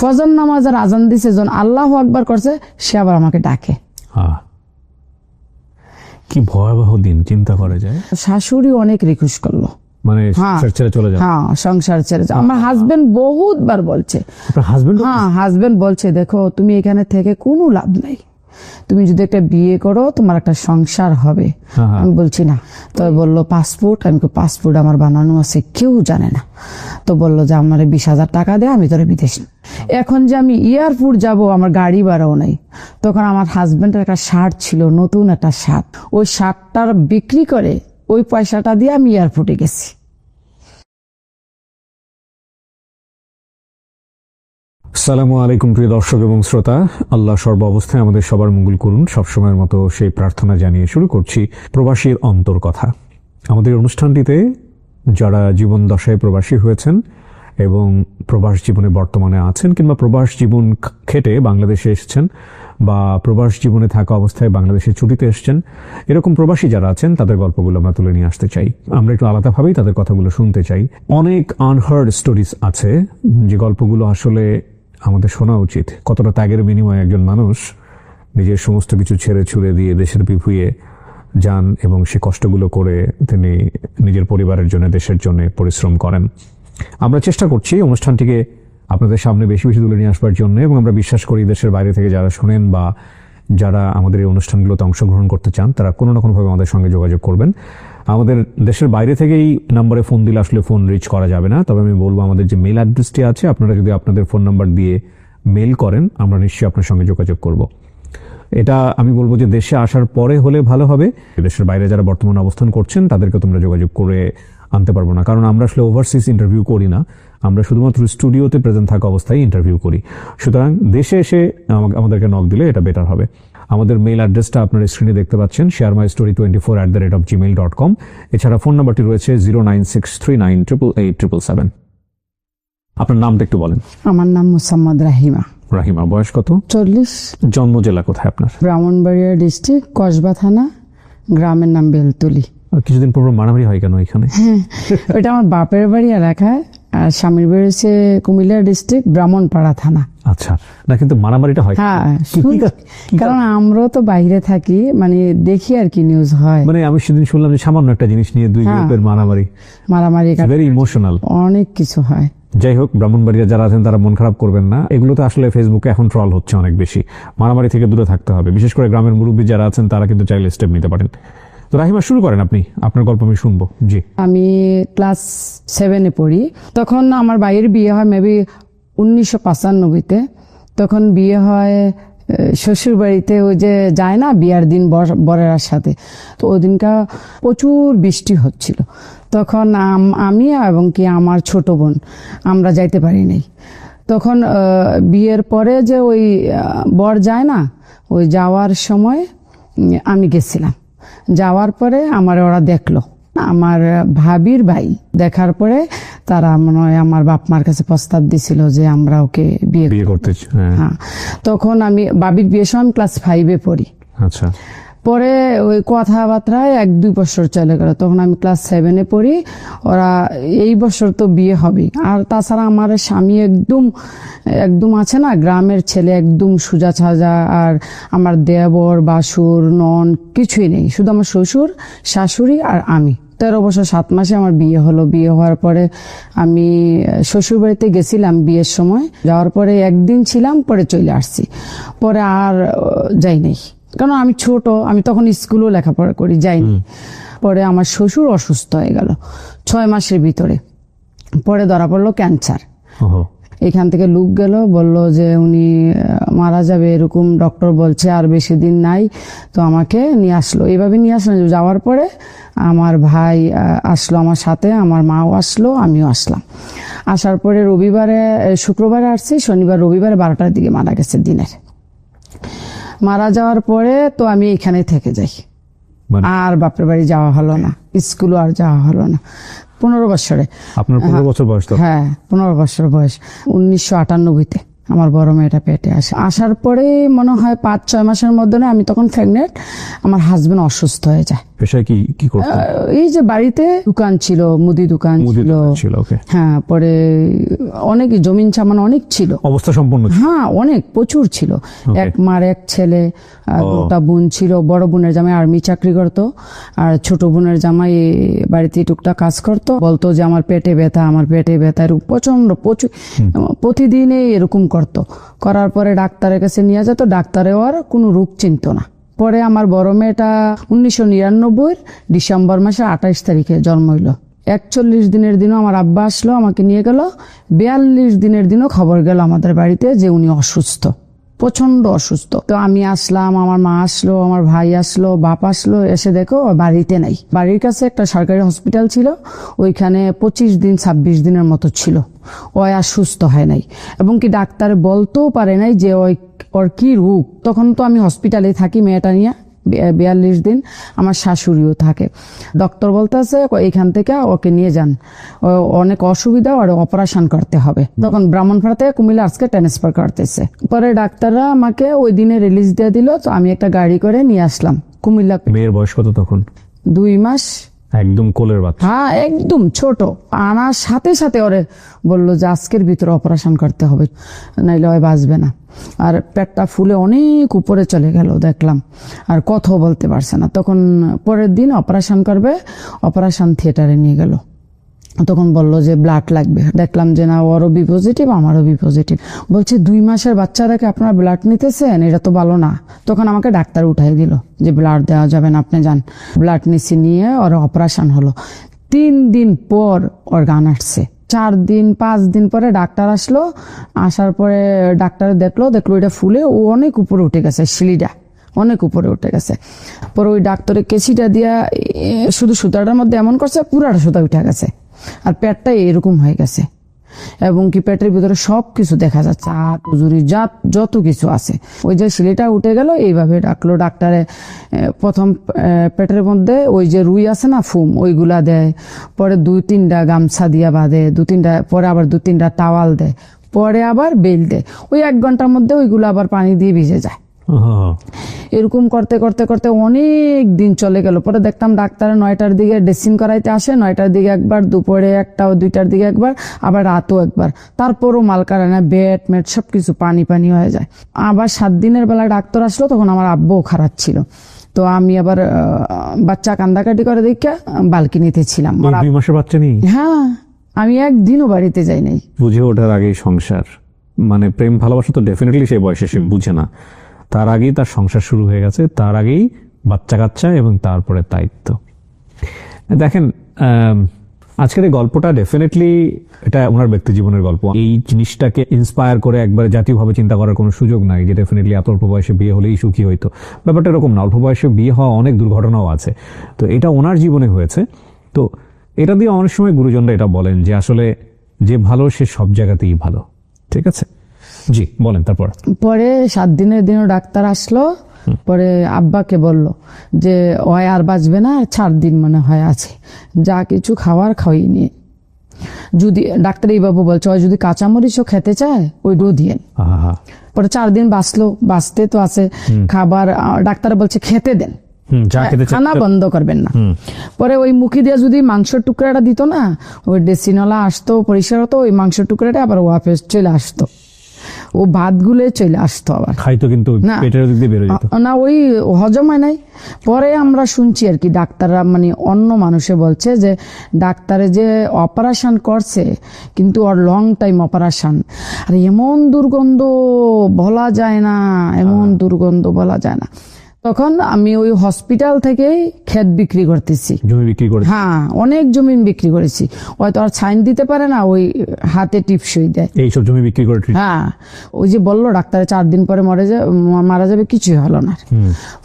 ফজর নামাজের আজান দিছে, যখন আল্লাহু আকবার করছে, সে আবার আমাকে ডাকে। কি ভয়াবহ দিন, চিন্তা করা যায়। শাশুড়ি অনেক রিকোয়েস্ট করলো, মানে ছেড়ে চলে যায়। হ্যাঁ, সংসার ছেড়ে যায়। আমার হাজবেন্ড বহুতবার বলছে, হাজবেন্ড বলছে, দেখো তুমি এখানে থেকে কোনো লাভ নাই, তুমি যদি একটা বিয়ে করো তোমার একটা সংসার হবে। আমি বলছি না। তো বললো পাসপোর্ট, আমি পাসপোর্ট আমার বানানো আছে, কেউ জানে না। তো বললো যে আমার 20,000 টাকা দে, আমি তোরে বিদেশ। এখন যে আমি এয়ারপোর্ট যাব, আমার গাড়ি ভাড়াও নাই। তখন আমার হাজবেন্ডের একটা শার্ট ছিল, নতুন একটা শার্ট, ওই শার্টটার বিক্রি করে ওই পয়সাটা দিয়ে আমি এয়ারপোর্টে গেছি। আসসালামু আলাইকুম প্রিয় দর্শক এবং শ্রোতা, আল্লাহ সর্ব অবস্থায় আমাদের সবার মঙ্গল করুন, সবসময়ের মতো সেই প্রার্থনা জানিয়ে শুরু করছি প্রবাসীর অন্তর কথা। আমাদের অনুষ্ঠানটিতে যারা জীবন দশায় প্রবাসী হয়েছেন এবং প্রবাস জীবনে বর্তমানে আছেন, কিংবা প্রবাস জীবন খেটে বাংলাদেশে এসেছেন, বা প্রবাস জীবনে থাকা অবস্থায় বাংলাদেশে ছুটিতে এসেছেন, এরকম প্রবাসী যারা আছেন তাদের গল্পগুলো আমরা তুলে নিয়ে আসতে চাই। আমরা একটু আলাদাভাবেই তাদের কথাগুলো শুনতে চাই। অনেক আনহার্ড স্টোরিজ আছে, যে গল্পগুলো আসলে আমাদের শোনা উচিত। কতটা ত্যাগের বিনিময়ে একজন মানুষ নিজের সমস্ত কিছু ছেড়ে ছুড়ে দিয়ে দেশের বিভুঁইয়ে যান এবং সে কষ্টগুলো করে তিনি নিজের পরিবারের জন্য, দেশের জন্য পরিশ্রম করেন। আমরা চেষ্টা করছি অনুষ্ঠানটিকে আপনাদের সামনে বেশি বেশি তুলে নিয়ে আসবার জন্য, এবং আমরা বিশ্বাস করি দেশের বাইরে থেকে যারা শোনেন বা যারা আমাদের এই অনুষ্ঠানগুলোতে অংশগ্রহণ করতে চান, তারা কোনো না কোনোভাবে আমাদের সঙ্গে যোগাযোগ করবেন। আমাদের দেশের বাইরে থেকেই নাম্বারে ফোন দিলে আসলে ফোন রিচ করা যাবে না, তবে আমি বলবো আমাদের যে মেল অ্যাড্রেসটি আছে, আপনারা যদি আপনাদের ফোন নাম্বার দিয়ে মেল করেন, আমরা নিশ্চয়ই আপনার সঙ্গে যোগাযোগ করব। এটা আমি বলবো যে দেশে আসার পরে হলে ভালো হবে। দেশের বাইরে যারা বর্তমানে অবস্থান করছেন তাদেরকে তোমরা যোগাযোগ করে আনতে পারবো না, কারণ আমরা আসলে ওভারসিজ ইন্টারভিউ করি না, আমরা শুধুমাত্র স্টুডিওতে প্রেজেন্ট থাকা অবস্থায় ইন্টারভিউ করি। সুতরাং দেশে এসে আমাদেরকে নক দিলে এটা বেটার হবে। আমাদের মেইল অ্যাড্রেসটা আপনার স্ক্রিনে দেখতে পাচ্ছেন, sharemystory24@gmail.com। এছাড়া ফোন নাম্বারটি রয়েছে 09639887777। আপনার নামটা একটু বলেন। আমার নাম মোসাম্মদ রাহিমা। রাহিমা, বয়স কত? 40। জন্ম জেলা কোথায় আপনার? ব্রাহ্মণবাড়িয়া ডিস্ট্রিক্ট, কসবা থানা, গ্রামের নাম বেলতলি। কিছুদিন পর মারামারি হয় কেন এখানে? ওইটা আমার বাপের বাড়ি এলাকায়, আর স্বামীর বাড়ি হচ্ছে কুমিল্লা ডিস্ট্রিক্ট, ব্রাহ্মণপাড়া থানা। আচ্ছা, না কিন্তু মারামারিটা হয়? হ্যাঁ, কারণ আমরাও তো বাইরে থাকি, মানে দেখি আর কি নিউজ হয়। মানে আমি সেদিন শুনলাম যে সামান্য একটা জিনিস নিয়ে দুই গ্রুপের মারামারি, ভেরি ইমোশনাল, অনেক কিছু হয়। যাই হোক, ব্রাহ্মণবাড়িয়া যারা আছেন তারা মন খারাপ করবেন না, এগুলোতে আসলে ফেসবুকে এখন ট্রল হচ্ছে অনেক বেশি। মারামারি থেকে দূরে থাকতে হবে, বিশেষ করে গ্রামের মুরব্বী যারা আছেন তারা কিন্তু চাইলে স্টেপ নিতে পারেন। তো রাহিমা, শুরু করেন আপনি, আপনার গল্প আমি শুনবো। জি। আমি ক্লাস 7-এ পড়ি, তখন আমার ভাইয়ের বিয়ে হয় মেবি 1995-তে। তখন বিয়ে হয় শ্বশুর বাড়িতে, ওই যে যায় না বিয়ার দিন বরের সাথে, তো ওই দিনকা প্রচুর বৃষ্টি হচ্ছিল। তখন আমি এবং কি আমার ছোট বোন আমরা যাইতে পারি নাই। তখন বিয়ের পরে যে ওই বর যায় না, ওই যাওয়ার সময় আমি গেছিলাম। যাওয়ার পরে আমার ওরা দেখলো, আমার ভাবির ভাই দেখার পরে তারা মনে হয় আমার বাপ মার কাছে প্রস্তাব দিছিল যে আমরা ওকে বিয়ে করতে। হ্যাঁ, তখন আমি ভাবির বিয়ের সময় ক্লাস 5-এ পড়ি। আচ্ছা। পরে ওই কথাবার্তায় 1-2 বছর চলে গেল, তখন আমি ক্লাস 7-এ পড়ি। ওরা এই বছর তো বিয়ে হবে। আর তাছাড়া আমার স্বামী একদম আছে না, গ্রামের ছেলে, একদম সুজা ছাজা। আর আমার দেবর, বাসুর, নন কিছুই নেই, শুধু আমার শ্বশুর, শাশুড়ি আর আমি। 13 বছর 7 মাসে আমার বিয়ে হলো। বিয়ে হওয়ার পরে আমি শ্বশুর বাড়িতে গেছিলাম বিয়ের সময়। যাওয়ার পরে একদিন ছিলাম, পরে চলে আসছি। পরে আর যাই নাই, কারণ আমি ছোট, আমি তখন স্কুলেও লেখাপড়া করি, যাইনি। পরে আমার শ্বশুর অসুস্থ হয়ে গেল 6 মাসের ভিতরে। পরে ধরা পড়লো ক্যান্সার। এখান থেকে লোক গেল, বলল যে উনি মারা যাবে, এরকম ডক্টর বলছে, আর বেশি দিন নাই। তো আমাকে নিয়ে আসলো, এইভাবে নিয়ে আসলো। যাওয়ার পরে আমার ভাই আসলো আমার সাথে, আমার মাও আসলো, আমিও আসলাম। আসার পরে শুক্রবারে আসছি, শনিবার রবিবারে 12টার দিকে মারা গেছে দিনের। মারা যাওয়ার পরে তো আমি এখানে থেকে যাই, আর বাপের বাড়ি যাওয়া হলো না, স্কুলও আর যাওয়া হলো না। 15 বছরে। আপনার 15 বছর বয়স? হ্যাঁ, 15 বছর বয়স। 1998-তে আমার বড় মেয়েটা পেটে আসে। আসার পরে মনে হয় 5-6 মাসের মধ্যে না, আমি তখন প্রেগনেন্ট, আমার হাজবেন্ড অসুস্থ হয়ে যায়। পেশায় কি করতেন? এই যে বাড়িতে দোকান ছিল, মুদি দোকান ছিল। ওকে। হ্যাঁ, পরে অনেক জমিন সামান অনেক ছিল, অবস্থা সম্পন্ন ছিল। হ্যাঁ অনেক প্রচুর ছিল। এক মার এক ছেলে, আর 2টা বোন ছিল। বড় বোনের জামাই আর্মি চাকরি করতো, আর ছোট বোনের জামাই বাড়িতে টুকটাক কাজ করতো। বলতো যে আমার পেটে ব্যথা, আমার পেটে ব্যথা, এরকম প্রচুর প্রতিদিনই এরকম করতো। করার পরে ডাক্তারের কাছে নিয়ে যেত, ডাক্তারেও আর কোনো রোগ চিনতো না। পরে আমার বড় মেয়েটা 1999 ডিসেম্বর মাসে 28 তারিখে জন্ম হইল। 41 দিনের দিনও আমার আব্বা আসলো, আমাকে নিয়ে গেল। 42 দিনের দিনও খবর গেল আমাদের বাড়িতে যে উনি অসুস্থ, প্রচন্ড অসুস্থ। তো আমি আসলাম, আমার মা আসলো, আমার ভাই আসলো, বাপ আসলো, এসে দেখো বাড়িতে নাই। বাড়ির কাছে একটা সরকারি হসপিটাল ছিল, ওইখানে 25-26 দিনের মতো ছিল। ওই আর সুস্থ হয় নাই, এবং কি ডাক্তার বলতেও পারে নাই যে ওর কি রোগ। তখন তো আমি হসপিটালে থাকি মেয়েটা নিয়ে 42 দিন, আমার শাশুড়িও থাকে। ডক্টর বলতেছে এখান থেকে ওকে নিয়ে যান, অনেক অসুবিধা, আর অপারেশন করতে হবে। তখন ব্রাহ্মণপাড়া থেকে কুমিল্লা আজকে ট্রান্সফার করতেছে। পরে ডাক্তাররা আমাকে ওই দিনে রিলিজ দিয়ে দিল। তো আমি একটা গাড়ি করে নিয়ে আসলাম কুমিল্লা। মেয়ের বয়স কত তখন? 2 মাস। একদম কোলের বাচ্চা? হ্যাঁ, একদম ছোট। আনার সাথে সাথে ওরে বললো যে আজকের ভিতরে অপারেশন করতে হবে, নাইলে ওই বাঁচবে না। আর পেটটা ফুলে অনেক উপরে চলে গেল দেখলাম, আর কথাও বলতে পারছে না। তখন পরের দিন অপারেশন করবে, অপারেশন থিয়েটারে নিয়ে গেল। তখন বললো যে ব্লাড লাগবে। দেখলাম যে না, ওরও বি পজিটিভ, আমারও বি পজিটিভ। বলছে 2 মাসের বাচ্চাটাকে আপনারা ব্লাড নিতেছেন, এটা তো ভালো না। তখন আমাকে ডাক্তার উঠাই দিল যে ব্লাড দেওয়া যাবে না, আপনি যান। ব্লাড নিচে নিয়ে ওর অপারেশন হলো। 3 দিন পর ওর গান আসছে। 4-5 দিন পরে ডাক্তার আসলো। আসার পরে ডাক্তার দেখলো এটা ফুলে ও অনেক উপরে উঠে গেছে, সিঁড়িটা অনেক উপরে উঠে গেছে। পরে ওই ডাক্তারের কেসিটা দিয়া শুধু সুতাটার মধ্যে এমন করছে, পুরাটা সুতা উঠে গেছে, আর পেটটা এরকম হয়ে গেছে। এবং কি পেটের ভিতরে সবকিছু দেখা যাচ্ছে, আটুজুরি যত কিছু আছে। ওই যে সিলিটা উঠে গেল, এইভাবে ডাকলো ডাক্তারে। প্রথম পেটের মধ্যে ওই যে রুই আছে না, ফুম, ওইগুলা দেয়। পরে 2-3টা গামছা দিয়া বাঁধে, 2-3টা, পরে আবার 2-3টা টাওয়াল দেয়, পরে আবার বেল দেয়। ওই 1 ঘন্টার মধ্যে ওইগুলো আবার পানি দিয়ে ভিজে যায়। এরকম করতে করতে করতে অনেক দিন চলে গেল। পরে দেখতাম ডাক্তার 9টার দিকে ড্রেসিং করাইতে আসে, 9টার দিকে একবার, দুপুরে একটা, 2টার দিকে একবার, আবার রাতও একবার। তারপরও মাল কাড়ে না, বেড মেট সবকিছু পানি হয়ে যায়। আবার 7 দিনের বেলা ডাক্তার আসলো, তখন আমার আব্বুও খারাপ ছিল। তো আমি আবার বাচ্চা কান্দাকাটি করে দেখে বালকিনিতে ছিলাম। 2 মাসের বাচ্চা নেই? হ্যাঁ, আমি একদিনও বাড়িতে যাই নাই। বুঝে ওঠার আগেই সংসার, মানে প্রেম ভালোবাসা তো ডেফিনেটলি সেই বয়সে সে বুঝে না। তার আগেই তার সংসার শুরু হয়ে গেছে, তার আগেই বাচ্চা কাচ্চা, এবং তারপরে দায়িত্ব। দেখেন, আজকের এই গল্পটা ডেফিনেটলি এটা ওনার ব্যক্তি জীবনের গল্প। এই জিনিসটাকে ইন্সপায়ার করে একবার জাতীয়ভাবে চিন্তা করার কোনো সুযোগ নাই যে ডেফিনেটলি এত অল্প বয়সে বিয়ে হলেই সুখী হইতো। ব্যাপারটা এরকম না, অল্প বয়সে বিয়ে হওয়া অনেক দুর্ঘটনাও আছে। তো এটা ওনার জীবনে হয়েছে। তো এটা দিয়ে অনেক সময় গুরুজনরা এটা বলেন যে আসলে যে ভালো সে সব জায়গাতেই ভালো। ঠিক আছে, জি বলেন। তারপর পরে 7 দিনের দিনও ডাক্তার আসলো। পরে আব্বাকে বলল যে ওই আর বাঁচবে না, 4 দিন মনে হয় আছে, যা কিছু খাওয়ার খাওয়াই নিয়ে। যদি ডাক্তার এইভাবে বলছে, ওই যদি কাঁচামরিচও খেতে চায় ওই ডো দিয়ে। পরে 4 দিন বাঁচলো, বাঁচতে তো আছে। খাবার ডাক্তার বলছে খেতে দেন, খানা বন্ধ করবেন না। পরে ওই মুখি দিয়ে যদি মাংসের টুকরাটা দিত না, ওই ডেসিনলা আসতো, পরিষ্কার হতো, ওই মাংসের টুকরাটা আবার ওয়াপেস চলে আসতো, ও ভাত গুলে চলে আসতো, আবার খাইতো, কিন্তু পেটের দিক দিয়ে বের হয়ে যেত না, ওই হজম হয় নাই। পরে আমরা শুনছি আর কি, ডাক্তাররা মানে অন্য মানুষে বলছে যে ডাক্তারে যে অপারেশন করছে, কিন্তু ওর লং টাইম অপারেশন, আর এমন দুর্গন্ধ বলা যায় না, এমন দুর্গন্ধ বলা যায় না। তখন আমি ওই হসপিটাল থেকে ক্ষেত বিক্রি করতেছি, জমি বিক্রি করে। হ্যাঁ, অনেক জমি বিক্রি করেছি। হয়তো আর ছাইন দিতে পারে না, ওই হাতে টিপসই দেয়, এইসব জমি বিক্রি করে। হ্যাঁ, ওই যে বললো ডাক্তারে 4 দিন পরে মারা যাবে, কিছুই হলো না।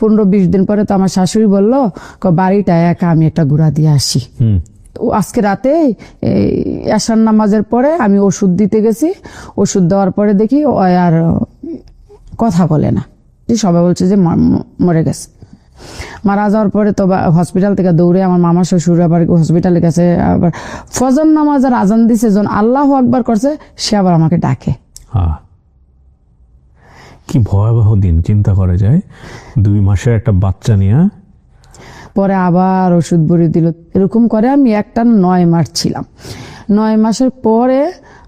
15-20 দিন পরে তো আমার শাশুড়ি বললো বাড়িটা একা আমি একটা ঘুরা দিয়ে আসি। আজকে রাতে এশার নামাজের পরে আমি ওষুধ দিতে গেছি, ওষুধ দেওয়ার পরে দেখি ও আর কথা বলে না, সবাই বলছে যে মরে গেছে। মারা যাওয়ার পরে তো হসপিটাল থেকে দৌড়ে আমার মামা শ্বশুর আবার হসপিটালে গেছে। আবার ফজর নামাজের আজান দিছে, যখন আল্লাহু আকবার করছে, সে আবার আমাকে ডাকে। কি ভয়াবহ দিন, চিন্তা করা যায়। 2 মাসের একটা বাচ্চা নিয়ে। পরে আবার ওষুধ ভরে দিল, এরকম করে আমি একটা 9 মাস ছিলাম। 9 মাসের পরে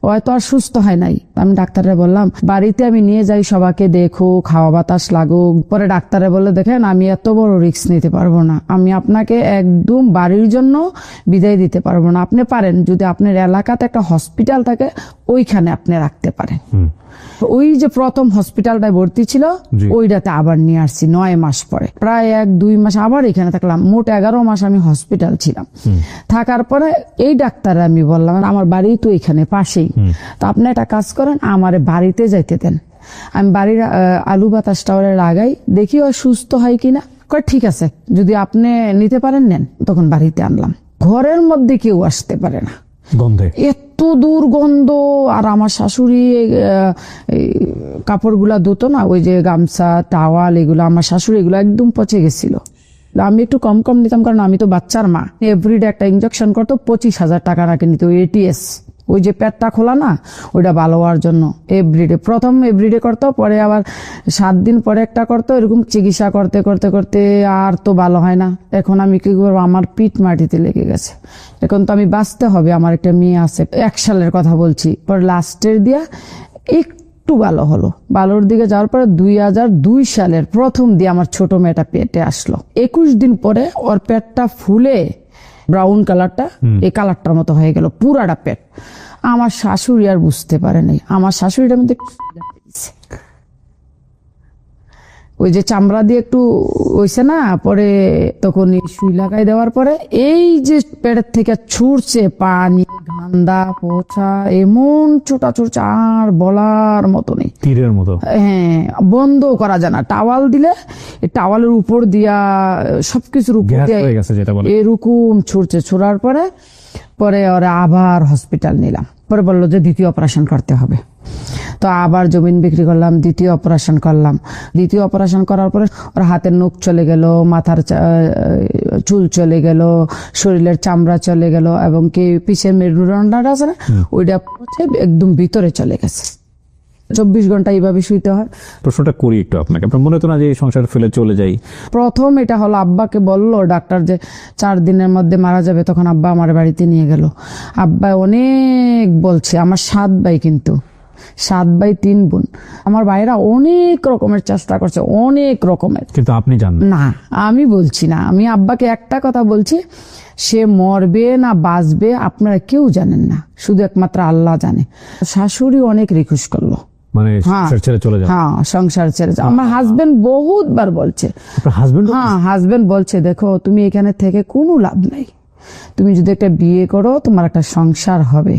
হয়তো আর সুস্থ হয় নাই। আমি ডাক্তারে বললাম বাড়িতে আমি নিয়ে যাই, সবাইকে দেখো, খাওয়া বাতাস লাগুক। পরে ডাক্তারে বললো দেখেন আমি এত বড় রিস্ক নিতে পারবো না, আমি আপনাকে একদম বাড়ির জন্য বিদায় দিতে পারবো না। আপনি পারেন যদি আপনার এলাকাতে একটা হসপিটাল থাকে ওইখানে আপনি রাখতে পারেন। ওই যে প্রথম হসপিটালটায় ভর্তি ছিল জি। ওইটাতে আবার নিয়ে আসছি 9 মাস পরে। প্রায় 1-2 মাস আবার এখানে থাকলাম, মোট 11 মাস আমি হসপিটাল ছিলাম। থাকার পরে এই ডাক্তার আমি বললাম আমার বাড়ি তো এখানে পাশেই, তো আপনি একটা কাজ করেন আমার বাড়িতে যাইতে দেন, আমি বাড়ির আলু বাতাসটা ওরা লাগাই, দেখি ও সুস্থ হয় কিনা। কয় ঠিক আছে, যদি আপনি নিতে পারেন নেন। তখন বাড়িতে আনলাম, ঘরের মধ্যে কেউ আসতে পারে না, গন্ধে এত দুর্গন্ধ। আর আমার শাশুড়ি কাপড়গুলা ধুতো না, ওই যে গামছা টাওয়াল এগুলো, আমার শাশুড়ি এগুলো একদম পচে গেছিল। আমি একটু কম কম নিতাম কারণ আমি তো বাচ্চার মা। এভরিডে একটা ইনজেকশন করতো, 25,000 টাকা নাকি নিত, ATS, ওই যে পেটটা খোলা না ওইটা ভালো হওয়ার জন্য। এভরিডে, প্রথম এভরিডে করতো, পরে আবার 7 দিন পরে একটা করতো। এরকম চিকিৎসা করতে করতে করতে আর তো ভালো হয় না। এখন আমি কি করবো, আমার পিঠ মাটিতে লেগে গেছে। এখন তো আমি বাঁচতে হবে, আমার একটা মেয়ে আছে। 1 সালের কথা বলছি। পরে লাস্টের দিয়া একটু ভালো হলো, ভালোর দিকে যাওয়ার পরে 2002 সালের প্রথম দিয়ে আমার ছোট মেয়েটা পেটে আসলো। 21 দিন পরে ওর পেটটা ফুলে ব্রাউন কালারটা এই কালারটার মতো হয়ে গেল, পুরাটা পেট। আমার শাশুড়ি আর বুঝতে পারে নাই, আমার শাশুড়িটার মধ্যে ওই যে চামড়া দিয়ে একটু হইছে না, পরে তখন সুই লাগাই দেওয়ার পরে এই যে পেটের থেকে ছুটছে পানি, গান্দা, পচা, এমন ছোটা ছুটছে আর বলার মতো নেই, তীরের মতো। হ্যাঁ, বন্ধ করা যায় না। টাওয়াল দিলে টাওয়ালের উপর দিয়া সবকিছুর উপর গ্যাস দিয়ে হয়ে গেছে যেটা বলে। এরকম ছুটছে। ছোড়ার পরে পরে ওরা আবার হসপিটাল নিলাম। পরে বললো যে দ্বিতীয় অপারেশন করতে হবে। তো আবার জমিন বিক্রি করলাম, দ্বিতীয় অপারেশন করলাম। দ্বিতীয় অপারেশন করার পরে ওর হাতের নখ চলে গেল, মাথার চুল চলে গেল, শরীরের চামড়া চলে গেল, এবং কি পিছের মেরুদণ্ডটা আছে না ওইটা একদম ভিতরে চলে গেছে। 24 ঘন্টা এইভাবে শুইতে হয়। প্রশ্নটা করি একটু আপনাকে, আপনার মনে হতো না যে এই সংসার ফেলে চলে যাই? প্রথম এটা হলো আব্বাকে বললো ডাক্তার যে 4 দিনের মধ্যে মারা যাবে, তখন আব্বা আমার বাড়িতে নিয়ে গেল। আব্বা অনেক বলছে, আমার 7 ভাই, কিন্তু 7 ভাই 3 বোন। আমার ভাইরা অনেক রকমের চেষ্টা করছে, অনেক রকমের, কিন্তু আপনি জানেন না। আমি বলছি না, আমি আব্বাকে একটা কথা বলছি, সে মরবে না বাঁচবে আপনারা কেউ জানেন না, শুধু একমাত্র আল্লাহ জানে। শাশুড়ি অনেক রিকোয়েস্ট করলো, মানে হ্যাঁ। সংসার ছেড়ে চলে যান। হ্যাঁ, সংসার ছেড়ে যাও। আমার হাজবেন্ড বহুতবার বলছে, আপনার হাজবেন্ড? হ্যাঁ, হাজবেন্ড বলছে দেখো তুমি এখানে থেকে কোনো লাভ নাই, তুমি যদি একটা বিয়ে করো তোমার একটা সংসার হবে।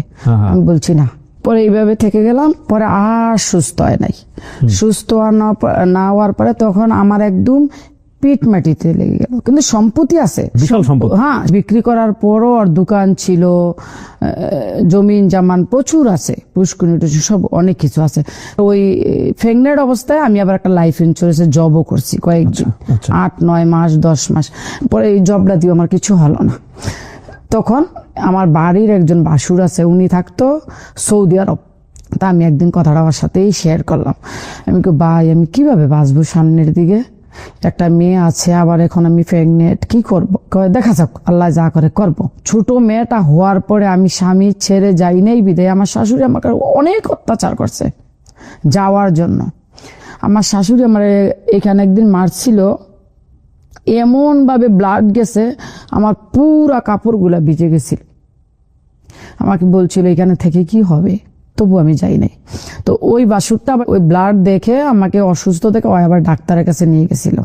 আমি বলছি না। পরে এইভাবে থেকে গেলাম, পরে আর সুস্থ হয় নাই। সুস্থ না হওয়ার পরে তখন আমার একদম পিঠ মাটিতে লেগে গেল। কিন্তু সম্পত্তি আছে, বিশাল সম্পত্তি। হ্যাঁ, বিক্রি করার পরও আর দোকান ছিল, জমিন জামান প্রচুর আছে, পুষ্কুনি টুসকুনি সব অনেক কিছু আছে। ওই প্রেগনেন্ট অবস্থায় আমি আবার একটা লাইফ ইন্স্যুরেন্সে জবও করছি কয়েকদিন, 8-9 মাস 10 মাস। পরে এই জবটা দিয়ে আমার কিছু হলো না। তখন আমার বাড়ির একজন ভাসুর আছে, উনি থাকতো সৌদি আরব। তা আমি একদিন কথাটা আমার সাথেই শেয়ার করলাম। আমি ভাই আমি কিভাবে বাঁচবো সামনের দিকে, একটা মেয়ে আছে, আবার এখন আমি প্রেগনেন্ট, কি করবো? দেখা যাক আল্লাহ যা করে করব। ছোট মেয়েটা হওয়ার পরে আমি স্বামী ছেড়ে যাই নাই বিদায় আমার শাশুড়ি আমাকে অনেক অত্যাচার করছে যাওয়ার জন্য। আমার শাশুড়ি আমার এখানে একদিন মারছিল, এমন ভাবে ব্লাড গেছে আমার পুরা কাপড়গুলা ভিজে গেছিল। আমাকে বলছিল এখানে থেকে কি হবে, তবু আমি যাই নাই। তো ওই বাসুরটা ওই ব্লাড দেখে আমাকে অসুস্থ দেখে ওই আবার ডাক্তারের কাছে নিয়ে গেছিল।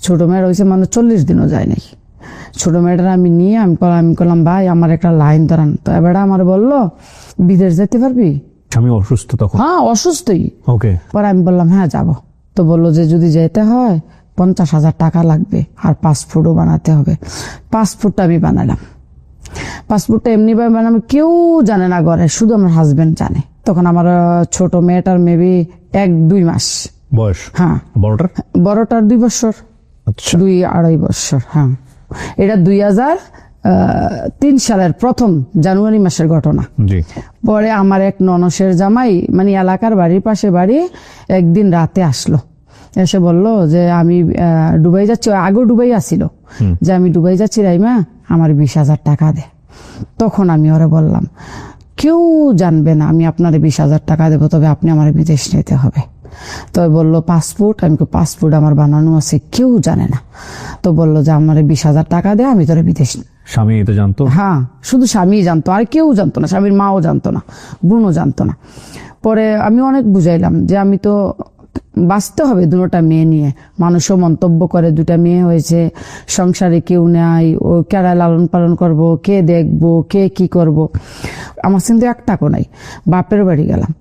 ছোট মেয়ের হয়েছে মানে 40 দিনও যায় নাই। ছোট মেয়েটার আমি নিয়ে আমি করলাম ভাই আমার একটা লাইন ধরান। তো এবার আমার বললো বিদেশ যেতে পারবি? আমি অসুস্থ তখন। হ্যাঁ, অসুস্থই। ওকে। পরে আমি বললাম হ্যাঁ যাব। তো বললো যে যদি যেতে হয় 50,000 টাকা লাগবে, আর পাসপোর্টও বানাতে হবে। পাসপোর্টটা আমি বানালাম। পাসপোর্টটা এমনি ভাবে বানালাম, কেউ জানে না ঘরে, শুধু আমার হাজবেন্ড জানে। তখন আমার ছোট মেয়েটার মেবি 1-2 মাস বয়স। হ্যাঁ, বড়টার 2 বছর, আচ্ছা 2-2.5 বছর। হ্যাঁ, এটা 3 সালের প্রথম জানুয়ারি মাসের ঘটনা। জি। পরে আমার এক ননসের জামাই, মানে এলাকার বাড়ির পাশে বাড়ি, একদিন রাতে আসলো, এসে বলল যে আমি দুবাই যাচ্ছি। আগেও দুবাই আসছিল, যে আমি দুবাই যাচ্ছি রাইমা, আমার 20,000 টাকা দে। তখন আমি ওরে বললাম, কেউ জানবে না আমি আপনার 20,000 টাকা দেবো, তবে আপনি আমার বিদেশ নিতে হবে। তো বললো পাসপোর্ট। আমি পাসপোর্ট আমার বানানো আছে, কেউ জানে না। তো বললো যে আমার 20,000 টাকা দে, আমি তোরে বিদেশ। স্বামী এটা জানতো? হ্যাঁ, শুধু স্বামী জানতো, আর কেউ জানতো না। স্বামীর মাও জানতো না, বোনও জানতো না। পরে আমি অনেক বুঝাইলাম যে আমি তো বাঁচতে হবে দুটা মেয়ে নিয়ে। মানুষও মন্তব্য করে 2টা মেয়ে হয়েছে, সংসারে কেউ নাই, ও কেরা লালন পালন করব, কে দেখবো, কে কি করব। আমার কিন্তু একটাকও নাই। বাপের বাড়ি গেলাম,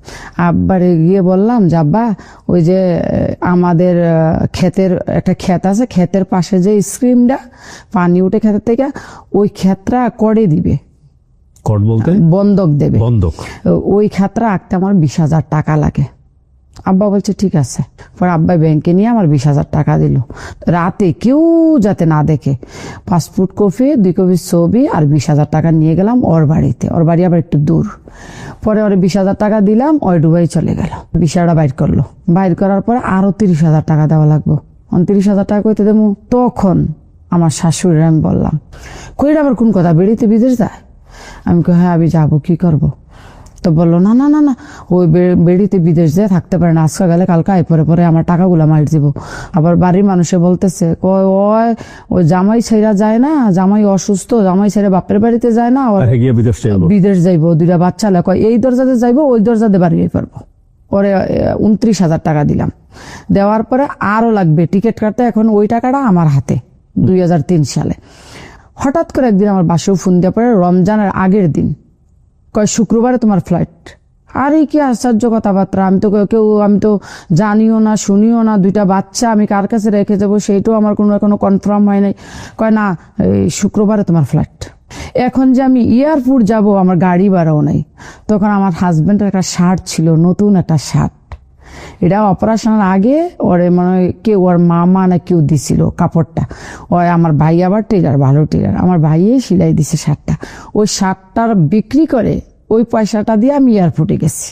আব্বারে গিয়ে বললাম যে আব্বা, ওই যে আমাদের ক্ষেতের একটা ক্ষেত আছে, ক্ষেতের পাশে যে স্ক্রিমটা পানি উঠে ক্ষেতের থেকে, ওই ক্ষেতটা করে দিবে। কট বলতে? বন্ধক দেবে। বন্ধক। ওই ক্ষেতটা আঁকতে আমার 20,000 টাকা লাগে। আব্বা বলছে ঠিক আছে। পরে আব্বা ব্যাংকে নিয়ে আমার 20,000 টাকা দিল। রাতে কেউ যাতে না দেখে পাসপোর্ট কপি, 2 কপি ছবি আর 20,000 টাকা নিয়ে গেলাম ওর বাড়িতে। ওর বাড়ি আবার একটু দূর। পরে ওর 20,000 টাকা দিলাম, ওই দুবাই চলে গেল। ভিসাটা বাইর করলো। বাইর করার পরে আরো 30,000 টাকা দেওয়া লাগবো। 29,000 টাকা কইতে দেবো। তখন আমার শাশুড়ি, আমি বললাম, কইরা আবার কোন কথা, বেড়িতে বিদেশ যায়? আমি কই হ্যাঁ, আমি যাবো, কি করবো? তো বললো না না না না, ওই বেড়িতে বিদেশ দিয়ে থাকতে পারে না, আজকে গেলে কালকে আই, পরে পরে আমার টাকাগুলো মার দিব। আবার বাড়ির মানুষে বলতেছে, ওই জামাই ছেড়া যায় না, জামাই অসুস্থ, জামাই ছেড়ে বাপের বাড়িতে যায় না, বিদেশ যাইবো, 2টা বাচ্চা লেখো, এই দরজাতে যাইবো, ওই দরজাতে বাড়ি পারবো। পরে 29,000 টাকা দিলাম। দেওয়ার পরে আরো লাগবে টিকিট কাটতে। এখন ওই টাকাটা আমার হাতে 2003 সালে। হঠাৎ করে একদিন আমার বাসাও ফোন দেওয়া পরে, রমজানের আগের দিন, কয় শুক্রবারে তোমার ফ্লাইট। আরে কি আশ্চর্য কথাবার্তা! আমি তো জানিও না, শুনিও না। 2টা বাচ্চা আমি কার কাছে রেখে যাবো সেইটাও আমার এখনো কনফার্ম হয় নাই। কয় না, শুক্রবারে তোমার ফ্লাইট। এখন যে আমি এয়ারপোর্ট যাব, আমার গাড়ি ভাড়াও নাই। তখন আমার হাজবেন্ডের একটা শার্ট ছিল, নতুন একটা শার্ট। এটা অপারেশনের আগে ওরে মানে কেউ, ওর মামা না কেউ দিছিল কাপড়টা। ওই আমার ভাই আবার টেলার, ভালো টেলার, আমার ভাইয়ে সেলাই দিছে শার্টটা। ওই শার্টটার বিক্রি করে ওই পয়সাটা দিয়ে আমি এয়ারপোর্টে গেছি।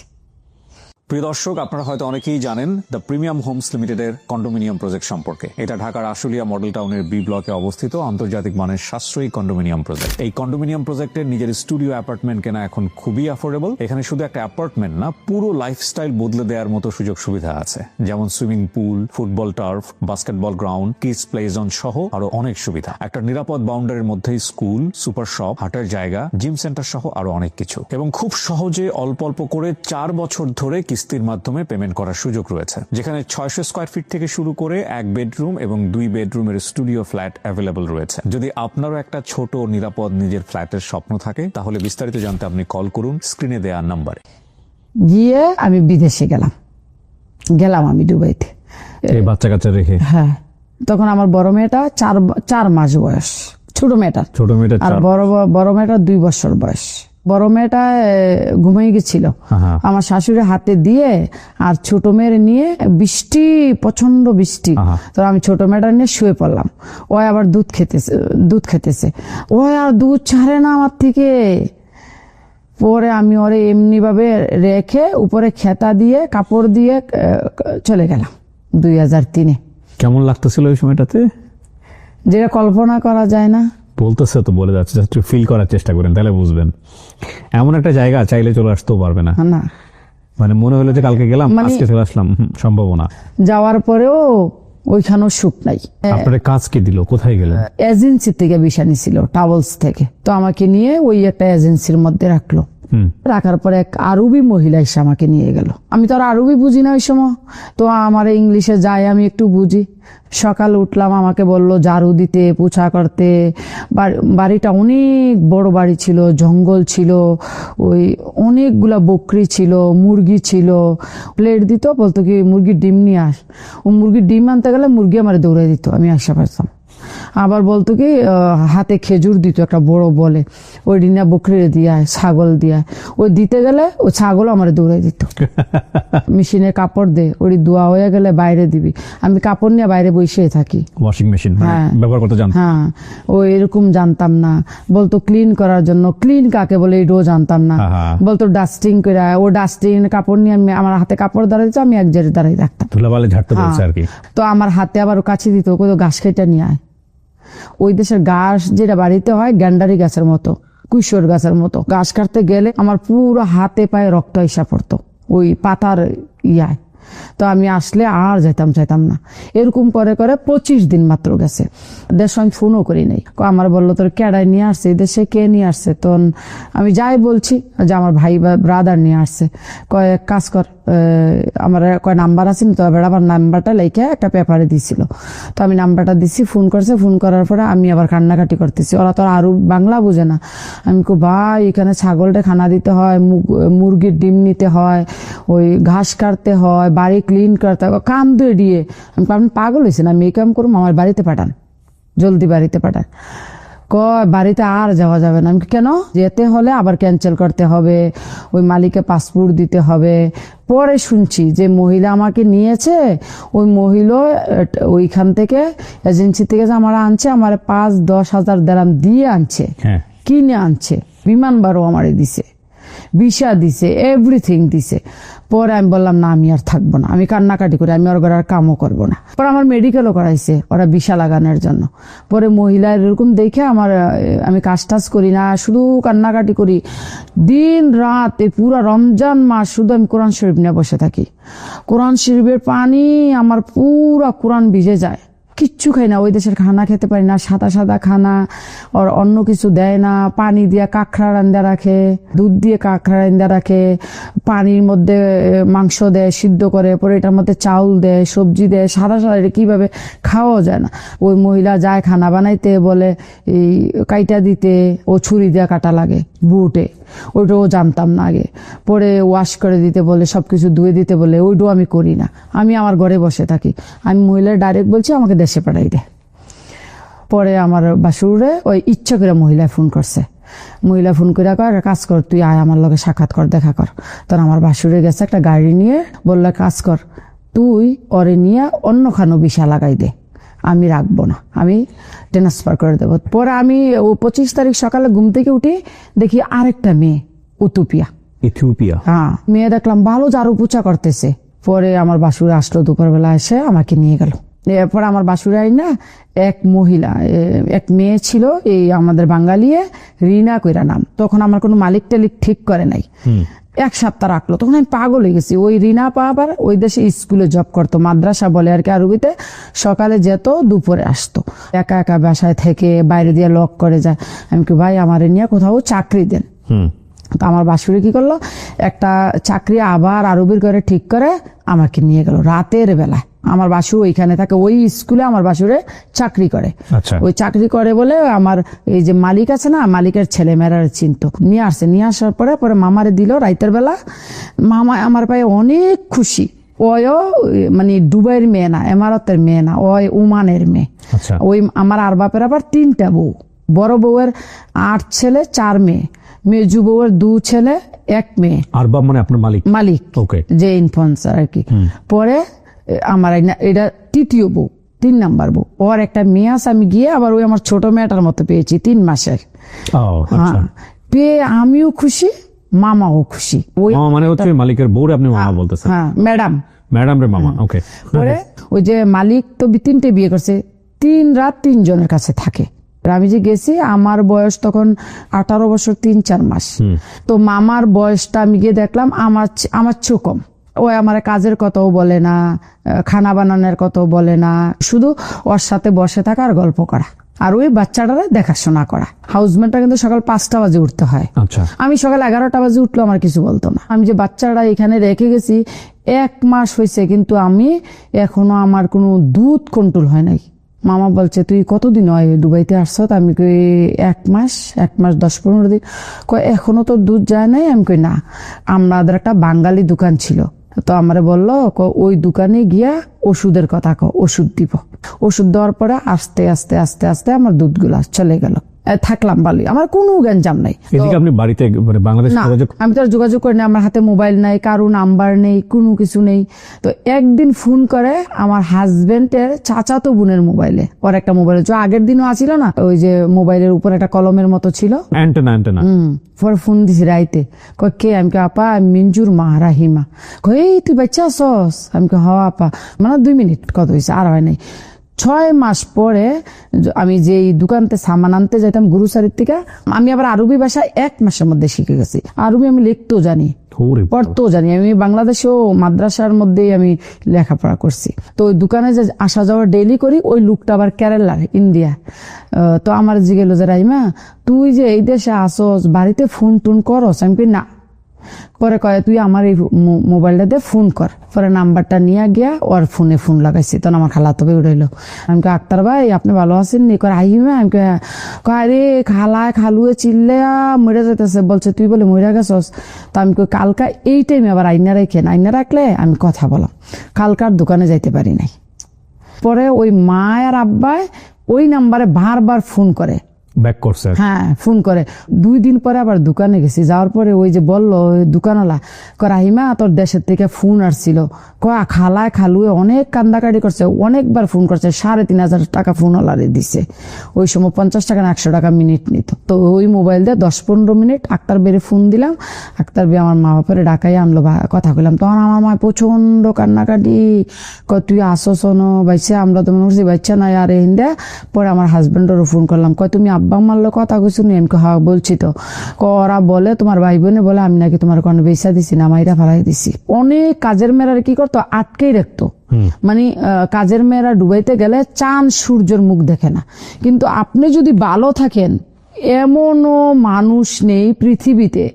প্রিয় দর্শক, আপনারা হয়তো অনেকেই জানেন দ্য প্রিমিয়াম হোমস লিমিটেডের কন্ডোমিনিয়াম প্রজেক্ট সম্পর্কে। এটা ঢাকার আশুলিয়া মডেল টাউনের বি ব্লকে অবস্থিত আন্তর্জাতিক মানের সাশ্রয়ী কন্ডোমিনিয়াম প্রজেক্ট। এই কন্ডোমিনিয়াম প্রজেক্টের নিজের স্টুডিও অ্যাপার্টমেন্ট কেনা এখন খুবই অ্যাফোর্ডেবল। এখানে শুধু একটা অ্যাপার্টমেন্ট না, পুরো লাইফস্টাইল বদলে দেওয়ার মতো সুযোগ সুবিধা আছে, যেমন swimming pool, football turf, basketball ground, kids play zone সহ আরো অনেক সুবিধা। একটা নিরাপদ বাউন্ডারির মধ্যেই স্কুল, সুপার শপ, হাটের জায়গা, জিম সেন্টার সহ আরো অনেক কিছু। এবং খুব সহজে অল্প অল্প করে 4 বছর ধরে কিস্তির মাধ্যমে পেমেন্ট করার সুযোগ রয়েছে, যেখানে 600 স্কয়ার ফিট থেকে শুরু করে 1 বেডরুম এবং 2 বেডরুমের স্টুডিও ফ্ল্যাট অ্যাভেলেবল রয়েছে। যদি আপনারও একটা ছোট নিরাপদ নিজের ফ্ল্যাটের স্বপ্ন থাকে, তাহলে বিস্তারিত জানতে আপনি কল করুন স্ক্রিনে দেওয়া নাম্বারে। গিয়ে আমি বিদেশে গেলাম আমি দুবাইতে, এই বাচ্চা কাচ্চা রেখে। হ্যাঁ, তখন আমার বড় মেয়েটা 4 মাস বয়স, ছোট মেয়েটা, আর বড় মেয়েটা 2 বছর বয়স। বড় মেয়েটা ঘুমিয়ে গেছিল, আমার শাশুড়ি হাতে দিয়ে, আর ছোট মেয়ের নিয়ে বৃষ্টি, প্রচন্ড বৃষ্টি। তো আমি ছোট মেয়েটা নিয়ে শুয়ে পড়লাম। ও আবার দুধ খেতেছে, ও আর দুধ ছাড়ে না আমার থেকে। পরে আমি ওরে এমনি ভাবে রেখে উপরে খেতা দিয়ে কাপড় দিয়ে চলে গেলাম 2003-এ। কেমন লাগতেছিল ওই সময়টাতে? যেটা কল্পনা করা যায় না। বলতেছে তো, বলে যাচ্ছে, জাস্ট ফিল করার চেষ্টা করেন, তাহলে বুঝবেন। এমন একটা জায়গা চাইলে চলে আসতেও পারবে না। না, মানে মনে হলো যে কালকে গেলাম, আজকে চলে আসলাম, সম্ভব না। যাওয়ার পরেও ওইখানেও সুখ নাই। আপনার কাজ কি দিল? কোথায় গেলেন? এজেন্সি থেকে ভিসা নিছিল, ট্রাভেলস থেকে। তো আমাকে নিয়ে ওই একটা এজেন্সির মধ্যে রাখলো। রাখার পরে এক আরবি মহিলা এসে আমাকে নিয়ে গেল। আমি তো আর আরবি বুঝি না ওই সময়, তো আমার ইংলিশে যাই, আমি একটু বুঝি। সকাল উঠলাম, আমাকে বলল ঝাড়ু দিতে, পোছা করতে। বাড়িটা অনেক বড় বাড়ি ছিল, জঙ্গল ছিল, ওই অনেকগুলা বকরি ছিল, মুরগি ছিল। প্লেট দিত, বলতো কি মুরগির ডিম নিয়ে আস। ও মুরগির ডিম আনতে গেলে মুরগি আমার দৌড়াই দিত, আমি আসা পারতাম। আবার বলতো কি হাতে খেজুর দিত একটা বড় বলে, ওই ডিনা বকরি দিয়া ছাগল দিয়া, ওই দিতে গেলে ওই ছাগল আমার দৌড়াই দিত। মেশিনে কাপড় দে, ওই ধোয়া হয়ে গেলে বাইরে দিবি, আমি কাপড় নিয়ে বাইরে বসে থাকি। ওয়াশিং মেশিন হ্যাঁ। ব্যবহার করতে জানতো? হ্যাঁ, ও এরকম জানতাম না। বলতো ক্লিন করার জন্য, ক্লিন কাকে বলে এটাও জানতাম না। বলতো ডাস্টিং করে, ও ডাস্টিং কাপড় নিয়ে আমি আমার হাতে কাপড় দাঁড়াইছে, আমি এক জায়গায় দাঁড়াই থাকতাম। ধুলাবালি ঝাড়তে বলছে আর কি। তো আমার হাতে আবার ও কাছে দিত, কত ঘাস কেটে নিয়ে আয়। ওই দেশের ঘাস যেটা বাড়িতে হয় গ্যান্ডারি গাছের মতো, কুশোর গাছের মতো, ঘাস কাটতে গেলে আমার পুরো হাতে পায়ে রক্ত এসে পড়তো ওই পাতার ইয়ায়। তো আমি আসলে আর চাইতাম না। এরকম করে করে 25 দিন মাত্র গেছে। দেশ আমি ফোনও করি নাই। আমার বললো তোর কেডায় নিয়ে আসছে, দেশে কে নিয়ে আসছে? তো আমি যাই বলছি যে আমার ভাই বা ব্রাদার নিয়ে আসছে। কয় কাজ কর, আমার কয় নাম্বার আছে তো, এবার আমার নাম্বারটা লেখে একটা পেপারে দিছিল। তো আমি নাম্বারটা দিছি, ফোন করছে। ফোন করার পরে আমি আবার কান্নাকাটি করতেছি, ওরা তো আরো বাংলা বুঝে না। আমি কো ভাই এখানে ছাগলটা খানা দিতে হয়, মুরগির ডিম নিতে হয়, ওই ঘাস কাটতে হয়, বাড়ি ক্লিন করতে হয়, কাম দিয়ে দিয়ে। আমি পাগল হয়েছি না, আমি এই কাম করুম, আমার বাড়িতে পাঠান, জলদি বাড়িতে পাঠান। কয় বাড়িতে আর যাওয়া যাবে না। আমি কেন? যেতে হলে আবার ক্যান্সেল করতে হবে, ওই মালিককে পাসপোর্ট দিতে হবে। পরে শুনছি যে মহিলা আমাকে নিয়েছে, ওই মহিলা ওইখান থেকে এজেন্সি থেকে যে আমার আনছে, আমার 5-10 হাজার দেরাম দিয়ে আনছে, কিনে আনছে, বিমান ভাড়াও আমারে দিছে, ভিসা দিছে, এভরিথিং দিছে। পরে আমি বললাম না, আমি আর থাকবো না, আমি কান্নাকাটি করি, আমি ওর ঘরে আর কামও করবো না। পরে আমার মেডিকেলও করাইছে ওরা ভিসা লাগানোর জন্য। পরে মহিলা এরকম দেখে আমি কাজ টাজ করি না, শুধু কান্নাকাটি করি দিন রাত। এই পুরো রমজান মাস শুধু আমি কোরআন শরীফ নিয়ে বসে থাকি। কোরআন শরীফের পানি আমার পুরা কোরআন ভিজে যায়। কিচ্ছু খাই না, ওই দেশের খানা খেতে পারি না, সাদা খানা, আর অন্য কিছু দেয় না। পানি দিয়ে কাঁকড়া রান্দা রাখে, দুধ দিয়ে কাঁকড়া রান্দা রাখে, পানির মধ্যে মাংস দেয় সিদ্ধ করে, পরে এটার মধ্যে চাউল দেয়, সবজি দেয়, সাদা এটা কিভাবে খাওয়া যায় না। ওই মহিলা যায় খানা বানাইতে, বলে এই কাইটা দিতে, ও ছুরি দিয়ে কাটা লাগে বুটে, ওইটাও জানতাম না আগে। পরে ওয়াশ করে দিতে বলে, সবকিছু ধুয়ে দিতে বলে, ওইটাও আমি করি না, আমি আমার ঘরে বসে থাকি। আমি মহিলার ডাইরেক্ট বলছি আমাকে দেশে পাঠাই দে। পরে আমার বাসুরে ওই ইচ্ছা করে মহিলায় ফোন করছে, মহিলা ফোন করে কয় কাজ কর, তুই আয় আমার লগে সাক্ষাৎ কর, দেখা কর। তখন আমার বাসুরে গেছে একটা গাড়ি নিয়ে, বললে কাজ কর, তুই ওরে নিয়ে অন্য খানো ভিসা লাগাই দে, আমি রাখবো না, আমি ট্রান্সফার করে দেবো। পরে আমি 25 তারিখ সকালে ঘুম থেকে উঠি, দেখি আরেকটা মেয়ে ইথিওপিয়া। হ্যাঁ, মেয়ে দেখলাম ভালো ঝাড়ু পোছা করতেছে। পরে আমার বাসুরে আসলো, দুপুরবেলা এসে আমাকে নিয়ে গেল। এরপর আমার বাসুরাই না এক মহিলা, এক মেয়ে ছিল, এই আমাদের বাঙালিয়ে রিনা কইরা নাম। তখন আমার কোনো মালিক টালিক ঠিক করে নাই, 1 সপ্তাহ রাখলো। তখন আমি পাগল হয়ে গেছি। ওই রিনা আবার ওই দেশে স্কুলে জব করতো, মাদ্রাসা বলে আর কি আরবিতে। সকালে যেত, দুপুরে আসতো, একা একা বাসায় থেকে বাইরে দিয়ে লক করে যায়। আমি কি ভাই আমার নিয়ে কোথাও চাকরি দেন। তো আমার বাসুরি কি করলো, একটা চাকরি আবার আরবির করে ঠিক করে আমাকে নিয়ে গেল রাতের বেলায়। আমার বাসু ওইখানে থাকে, ওই স্কুলে আমার বাসুরে চাকরি করে। ওই চাকরি করে বলে আমার এই যে মালিক আছে না, মালিকের ছেলে মেয়েরা চিনতো। নিয়ে আসার পরে মামারে দিল রাইতের বেলা। মামা আমার পায়ে অনেক খুশি। ওয়ও মানে দুবাইয়ের মেয়ে না, এমারতের মেয়ে না, ওই ওমানের মেয়ে। ওই আমার আর বাপের আবার 3টা বউ, বড় বউয়ের 8 ছেলে 4 মেয়ে, মেজু বউয়ের 2 ছেলে 1 মেয়ে। আরবাব মানে আপনার মালিক যে ইনফ্লুয়েন্সার আর কি। পরে আমার এটা 3য় বউ, 3 নাম্বার বউ। ওর একটা মেয়ে আছে, আমি গিয়ে আবার ওই আমার ছোট মেয়েটার মতো পেয়েছি 3 মাসের। পেয়ে আমিও খুশি, মামাও খুশি। ওই মানে হচ্ছে মালিকের বউরে আপনি মামা বলতেছেন? হ্যাঁ, ম্যাডাম রে মামা। ওকে। পরে ওই যে মালিক তো 3টে বিয়ে করছে, 3 রাত 3 জনের কাছে থাকে। আমি যে গেছি, আমার বয়স তখন 18 বছর 3-4 মাস। তো মামার বয়সটা আমি গিয়ে দেখলাম আমার চেয়ে কম। ওই আমার কাজের কথাও বলে না, খানা বানানোর কথাও বলে না, শুধু ওর সাথে বসে থাকা আর গল্প করা, আর ওই বাচ্চাটারে দেখাশোনা করা। হাউসমেটটা কিন্তু সকাল 5টা বাজে উঠতে হয়, আমি সকাল 11টা বাজে উঠলো আমার কিছু বলতো না। আমি যে বাচ্চাটা এখানে রেখে গেছি 1 মাস হয়েছে, কিন্তু আমি এখনো আমার কোনো দুধ কন্ট্রোল হয় নাই। মামা বলছে তুই কতদিন হয় দুবাইতে আসছো? আমি কই 1 মাস 10-15 দিন। কয় এখনো তো দুধ যায় নাই? আমি কই না, আমাদের একটা বাঙালি দোকান ছিল, তো আমারে বললো ওই দোকানে গিয়া ওষুধের কথা ওষুধ দিব। ওষুধ দেওয়ার পরে আস্তে আস্তে আস্তে আস্তে আমার দুধগুলা চলে গেল। থাকলাম ভালোই, আমার কোনো গ্যাঞ্জাম নাই। এদিকে আপনি বাড়িতে মানে বাংলাদেশ না, যোগাযোগ আমি তো আর যোগাযোগ করি না, আমার হাতে মোবাইল নাই, কারো নাম্বার নেই, কোনো কিছু নেই। তো একদিন ফোন করে আমার হাজবেন্ডের চাচাতো বোনের মোবাইলে, ওর একটা মোবাইল আগের দিনও আছিল না, ওই যে মোবাইলের উপর একটা কলমের মতো ছিল, অ্যান্টেনা পরে ফোন দিছি রাইতে, কয় কে? আমি কে আপা আমি মিঞ্জুর মা রাহিমা। কই এই তুই বাচ্চা আসস? আমি কে হ আপা। মানে 2 মিনিট কত হয়েছে, আর হয় নাই। 6 মাস পরে আমি যে দোকানতে সামান আনতে যাইতাম গ্রোসারির থেকে, আমি আবার আরবি ভাষা 1 মাসের মধ্যে শিখে গেছি। আরবি আমি লিখতেও জানি, পড়তেও জানি। আমি বাংলাদেশেও মাদ্রাসার মধ্যেই আমি লেখাপড়া করছি। তো ওই দোকানে যে আসা যাওয়া ডেইলি করি, ওই লোকটা আবার কেরালার, ইন্ডিয়া। তো আমার জিগেলো যে রাইমা তুই যে এই দেশে আসস, বাড়িতে ফোন টোন করস? আমি কই না। পরে কয় তুই আমার এই মোবাইলটা দিয়ে ফোন কর। পরে নাম্বারটা নিয়ে গিয়া ওর ফোনে ফোন লাগাইছি। তখন আমার খালাতো ভাই উঠাইলো। আমি কে আক্তার ভাই আপনি ভালো আছেন নি? কয় আহিমা। আমি কয় রে খালায় খালুয়ে চিল্লে মরে যেতেছে, বলছে তুই বলে মরে গেছস। তো আমি কই কালকা এই টাইমে আবার আইনা রেখেন, আইনা রাখলে আমি কথা বলাম। কালকার দোকানে যাইতে পারি নাই। পরে ওই মা আর আব্বাই ওই নাম্বারে বারবার ফোন করে, ব্যাক করছে। হ্যাঁ ফোন করে। 2 দিন পরে আবার দোকানে গেছি, যাওয়ার পরে ওই যে বললো দোকানওয়ালা, রাহিমা তোর দেশের থেকে ফোন আসছিল, খালায় খালুয়ে অনেক কান্দাকাটি করছে, অনেকবার ফোন করছে, 3,500 টাকা ফোনওয়ালারে দিছে। ওই সময় 50 টাকা না 100 টাকা মিনিট নিত। তো ওই মোবাইল দিয়ে 10-15 মিনিট আক্তার বেড়ে ফোন দিলাম। আক্তার বে আমার মা বাপরে ডাকাই আনলো, কথা কইলাম। তখন আমার মা প্রচন্ড কান্নাকাটি, তুই আসস না বাইচা? আমরা তো মনে করছি বাচ্চা নাই। আর হিন্দা পরে আমার হাজবেন্ডেরও ফোন করলাম, তুমি আব্বা মারলো কথা কইছো নি? আমি হ্যাঁ বলছি তো। ওরা বলে তোমার ভাই বোনে বলে আমি নাকি তোমার কোনো বেচা দিছি না, মাইরা ফালাই দিছি। অনেক কাজের মেয়েরা কি করতো, আটকেই রাখতো। মানে কাজের মেয়েরা ডুবাইতে গেলে চাঁদ সূর্যের মুখ দেখে না। কিন্তু আপনি যদি ভালো থাকেন, এমনও মানুষ নেই পৃথিবীতে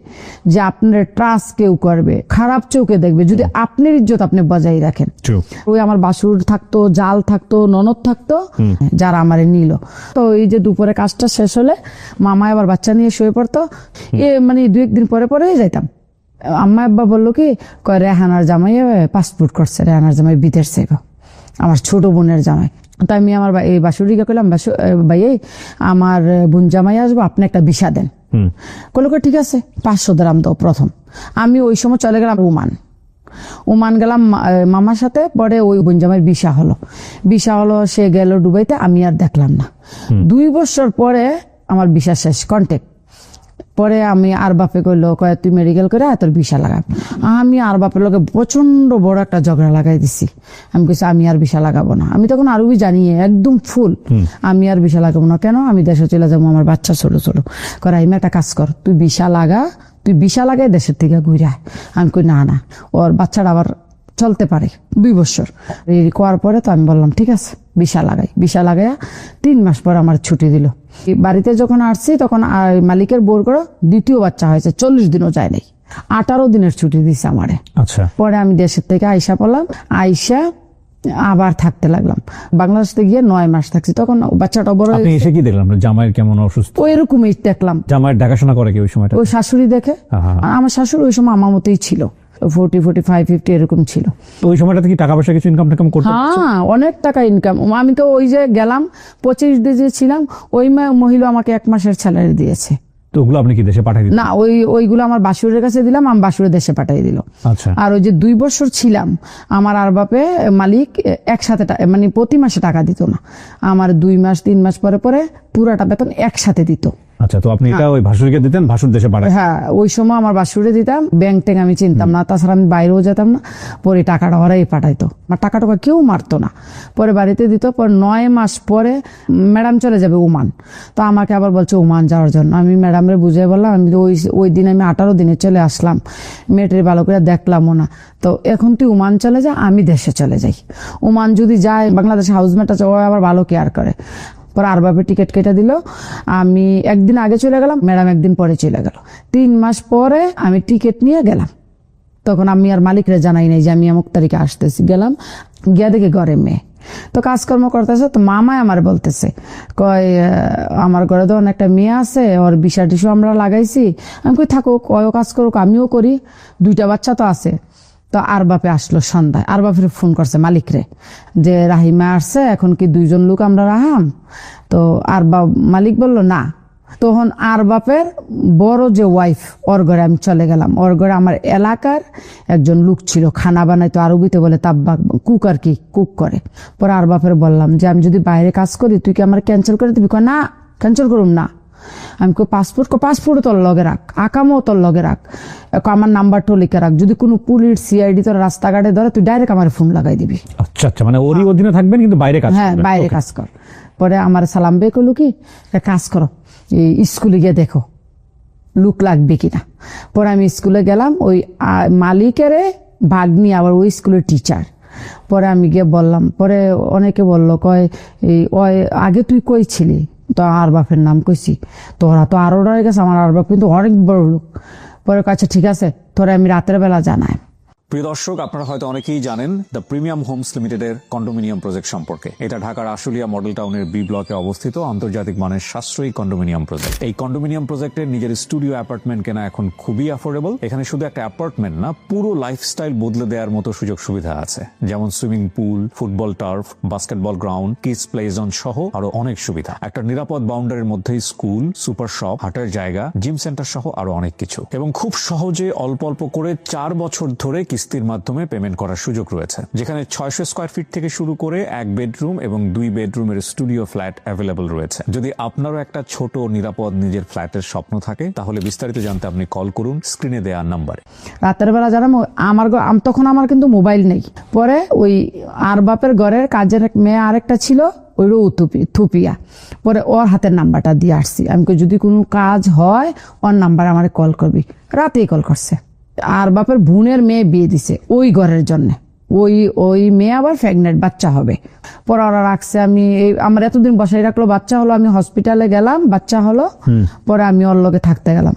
যে আপনার ট্রাস্ট কেউ করবে, খারাপ চোখে দেখবে, যদি আপনার ইজ্জত আপনি বজায় রাখেন। ওই আমার বাসুর থাকতো, জাল থাকতো, ননদ থাকতো, যারা আমারে নিল। তো এই যে দুপুরে কাজটা শেষ হলে মামা আবার বাচ্চা নিয়ে শুয়ে পড়তো। মানে 2-1 দিন পরে পরে যাইতাম। আম্মা আব্বা বললো কি, কয় রেহানার জামাই পাসপোর্ট করছে, রেহানার জামাই বিদেশ যাইব, আমার ছোট বোনের জামাই। তাই আমি আমার এই বাসুরিকে কইলাম, ভাই আমার বোন জামাই আসবো, আপনি একটা ভিসা দেন। কইলো ঠিক আছে, 500 দিরাম দাও প্রথম। আমি ওই সময় চলে গেলাম ওমান গেলাম মামার সাথে। পরে ওই বোন জামাইয়ের ভিসা হলো, সে গেল দুবাইতে, আমি আর দেখলাম না। 2 বছর পরে আমার ভিসা শেষ, কন্ট্যাক্ট। পরে আমি আর বাপে কইলো, কয় তুই মেডিকেল করে তোর ভিসা লাগাব। আমি আর বাপের লোকে প্রচন্ড বড় একটা ঝগড়া লাগাই দিছি। আমি কইছি আমি আর ভিসা লাগাবো না। আমি তখন আরবি জানি একদম ফুল, আমি আর ভিসা লাগাবো না। কেন? আমি দেশে চলে যাবো, আমার বাচ্চা ছোট ছোট। করে আমি একটা কাজ কর, তুই ভিসা লাগাই দেশের থেকে ঘুরে আয়। আমি কই না, ওর বাচ্চাটা আবার চলতে পারে 2 বছর। এই করার পরে তো আমি বললাম ঠিক আছে ভিসা লাগাইয়া 3 মাস পর আমার ছুটি দিল। বাড়িতে যখন আসছি তখন মালিকের বোর করে 2য় বাচ্চা হয়েছে, 40 দিনও যায় নাই, 18 দিনের ছুটি দিছে আমারে। আচ্ছা। পরে আমি দেশের থেকে আইসা পড়লাম, আইসা আবার থাকতে লাগলাম। বাংলাদেশে গিয়ে 9 মাস থাকছি। তখন বাচ্চাটা বড়। আপনি এসে কি দেখলাম? জামাইয়ের কেমন অসুস্থ? ওই রকমই দেখলাম। জামাইয়ের দেখাশোনা করে কি ওই সময়টা? ওই শাশুড়ি দেখে। আমার শাশুড়ি ওই সময় আমার মতোই ছিল, 40, 45, 50 এরকম ছিল। তো ওই সময়টাতে কি টাকা পয়সা কিছু ইনকাম করতে? হ্যাঁ, অনেক টাকা ইনকাম। আমি তো ওই যে গেলাম 25 দিন ছিলাম, ওই মহিলা আমাকে 1 মাসের স্যালারি দিয়েছে। তো ওগুলো আপনি কি দেশে পাঠাই দিলেন? না, ওইগুলো আমার বাসুরের কাছে দিলাম, আমি বাসুরের দেশে পাঠাই দিল। আচ্ছা। আর ওই যে 2 বছর ছিলাম, আমার আর বাপে মালিক একসাথে মানে প্রতি মাসে টাকা দিত না, আমার 2 মাস 3 মাস পরে পরে পুরাটা বেতন একসাথে দিত। আচ্ছা, তো আপনি এটা ওই ভাসুরকে দিতেন, ভাসুর দেশে পাঠায়? হ্যাঁ, ওই সময় আমার বাসুরে দিতাম, ব্যাংক ট্যাঙ্ক আমি চিনতাম না, তাছাড়া আমি বাইরেও যেতাম না। পরে টাকাটা ওরাই পাঠাইতো, আমার টাকা কেউ মারতো না। পরে বাড়িতে দিত। পর 9 মাস পরে ম্যাডাম চলে যাবে ওমান। তো আমাকে আবার বলছে ওমান যাওয়ার জন্য। আমি ম্যাডামের বুঝিয়ে বললাম, আমি ওই দিন আমি 18 দিনে চলে আসলাম, মেয়েটির ভালো করে দেখলামও না। তো এখন তুই ওমান চলে যা, আমি দেশে চলে যাই। ওমান যদি যায়, বাংলাদেশে হাউসমেট আছে, ও আবার ভালো কেয়ার করে। পরে আর বাপে টিকিট কেটে দিল। আমি একদিন আগে চলে গেলাম, ম্যাডাম একদিন পরে চলে গেল। 3 মাস পরে আমি টিকিট নিয়ে গেলাম। তখন আমি আর মালিকরে জানাই নাই যে আমি অমুক তারিখে আসতেছি। গেলাম, গিয়া দেখি ঘরে মেয়ে তো কাজকর্ম করতেছে। তো মামাই আমার বলতেছে, কয় আমার ঘরে তো একটা মেয়ে আছে, ওর ভিসা টিসু আমরা লাগাইছি। আমি কই থাকুক, ওও কাজ করুক, আমিও করি, 2টা বাচ্চা তো আছে। তো আর বাপে আসলো সন্ধ্যায়, আর বাপের ফোন করছে মালিকরে যে রাহিমা আসছে, এখন কি 2 জন লোক আমরা রাহাম? তো আর মালিক বলল না। তখন আর বাপের বড় যে ওয়াইফ, ওর ঘরে আমি চলে গেলাম। ওর ঘরে আমার এলাকার একজন লোক ছিল, খানা বানাইতো, আরবিতে বলে তাব্বা, কুক আর কি, কুক করে। পরে আর বাপের বললাম যে আমি যদি বাইরে কাজ করি তুই কি আমার ক্যান্সেল করে দিবি? কয় না, ক্যান্সেল করুম না। আমি পাসপোর্ট তোর লগে রাখ, আকামও তোর লগে রাখ, আমার নাম্বারটা লিখে রাখ, যদি কোনো পুলিশ সিআইডি তোর রাস্তাঘাটে ধরে তুই ডাইরেক্ট আমার ফোন লাগাই দিবি। আচ্ছা আচ্ছা, মানে ওরই অধীনে থাকবেন কিন্তু বাইরে কাজ হ্যাঁ, করবেন। বাইরে Okay. কাজ কর। পরে আমার সালাম বে করলো কি, একটা কাজ করো, এই স্কুলে গিয়ে দেখো লুক লাগবে কিনা। পরে আমি স্কুলে গেলাম, ওই মালিকের ভাগ্নি আবার ওই স্কুলের টিচার। পরে আমি গিয়ে বললাম, পরে অনেকে বললো কয় ওই আগে তুই কই ছিলি? তো আর বাপের নাম কইছি। তোরা তো আরো রয়ে গেছে, আমার আর বাপ কিন্তু অনেক বড় লোক। পরে কাছে ঠিক আছে, তোরা আমি রাতের বেলা জানাই। প্রিয় দর্শক, আপনারা হয়তো অনেকেই জানেন দ্য প্রিমিয়াম হোমস লিমিটেডের কন্ডোমিনিয়াম প্রজেক্ট সম্পর্কে। এটা ঢাকার আশুলিয়া মডেল টাউনের বি ব্লকে অবস্থিত আন্তর্জাতিক মানের সাশ্রয়ী কন্ডোমিনিয়াম প্রজেক্ট। এই কন্ডোমিনিয়াম প্রজেক্টের নিজের স্টুডিও অ্যাপার্টমেন্ট কেনা এখন খুবই অ্যাফোর্ডেবল। এখানে শুধু একটা অ্যাপার্টমেন্ট না, পুরো লাইফস্টাইল বদলে দেওয়ার মতো সুযোগ সুবিধা আছে, যেমন swimming pool, football turf, basketball ground, kids play zone সহ আরো অনেক সুবিধা। একটা নিরাপদ বাউন্ডারির মধ্যেই স্কুল, সুপার শপ, হাটের জায়গা, জিম সেন্টার সহ আরো অনেক কিছু। এবং খুব সহজে অল্প অল্প করে 4 বছর ধরে কিস্তির মাধ্যমে পেমেন্ট করার সুযোগ রয়েছে, যেখানে 600 স্কয়ার ফিট থেকে শুরু করে 1 বেডরুম এবং 2 বেডরুমের স্টুডিও ফ্ল্যাট অ্যাভেলেবল রয়েছে। যদি আপনারও একটা ছোট নিরাপদ নিজের ফ্ল্যাটের স্বপ্ন থাকে, তাহলে বিস্তারিত জানতে আপনি কল করুন স্ক্রিনে দেওয়া নাম্বারে। রাতের বেলা যারা তখন আমার কিন্তু মোবাইল নেই। পরে ওই আর বাপের ঘরের কাজের মেয়ে আরেকটা ছিল, ওইরও থুপিয়া। পরে ওর হাতের নাম্বারটা দিয়ে আসছি, আমি যদি কোনো কাজ হয় ওর নাম্বার আমার কল করবি। রাতেই কল করছে। আর বাপের বোনের মেয়ে বিয়ে দিছে ওই ঘরের জন্য, ওই মেয়ে আবার প্রেগনেন্ট, বাচ্চা হবে। পরে ওরা রাখছে, আমার এতদিন বসাই রাখলো, বাচ্চা হলো, আমি হসপিটালে গেলাম, বাচ্চা হলো। পরে আমি ওর লগে থাকতে গেলাম।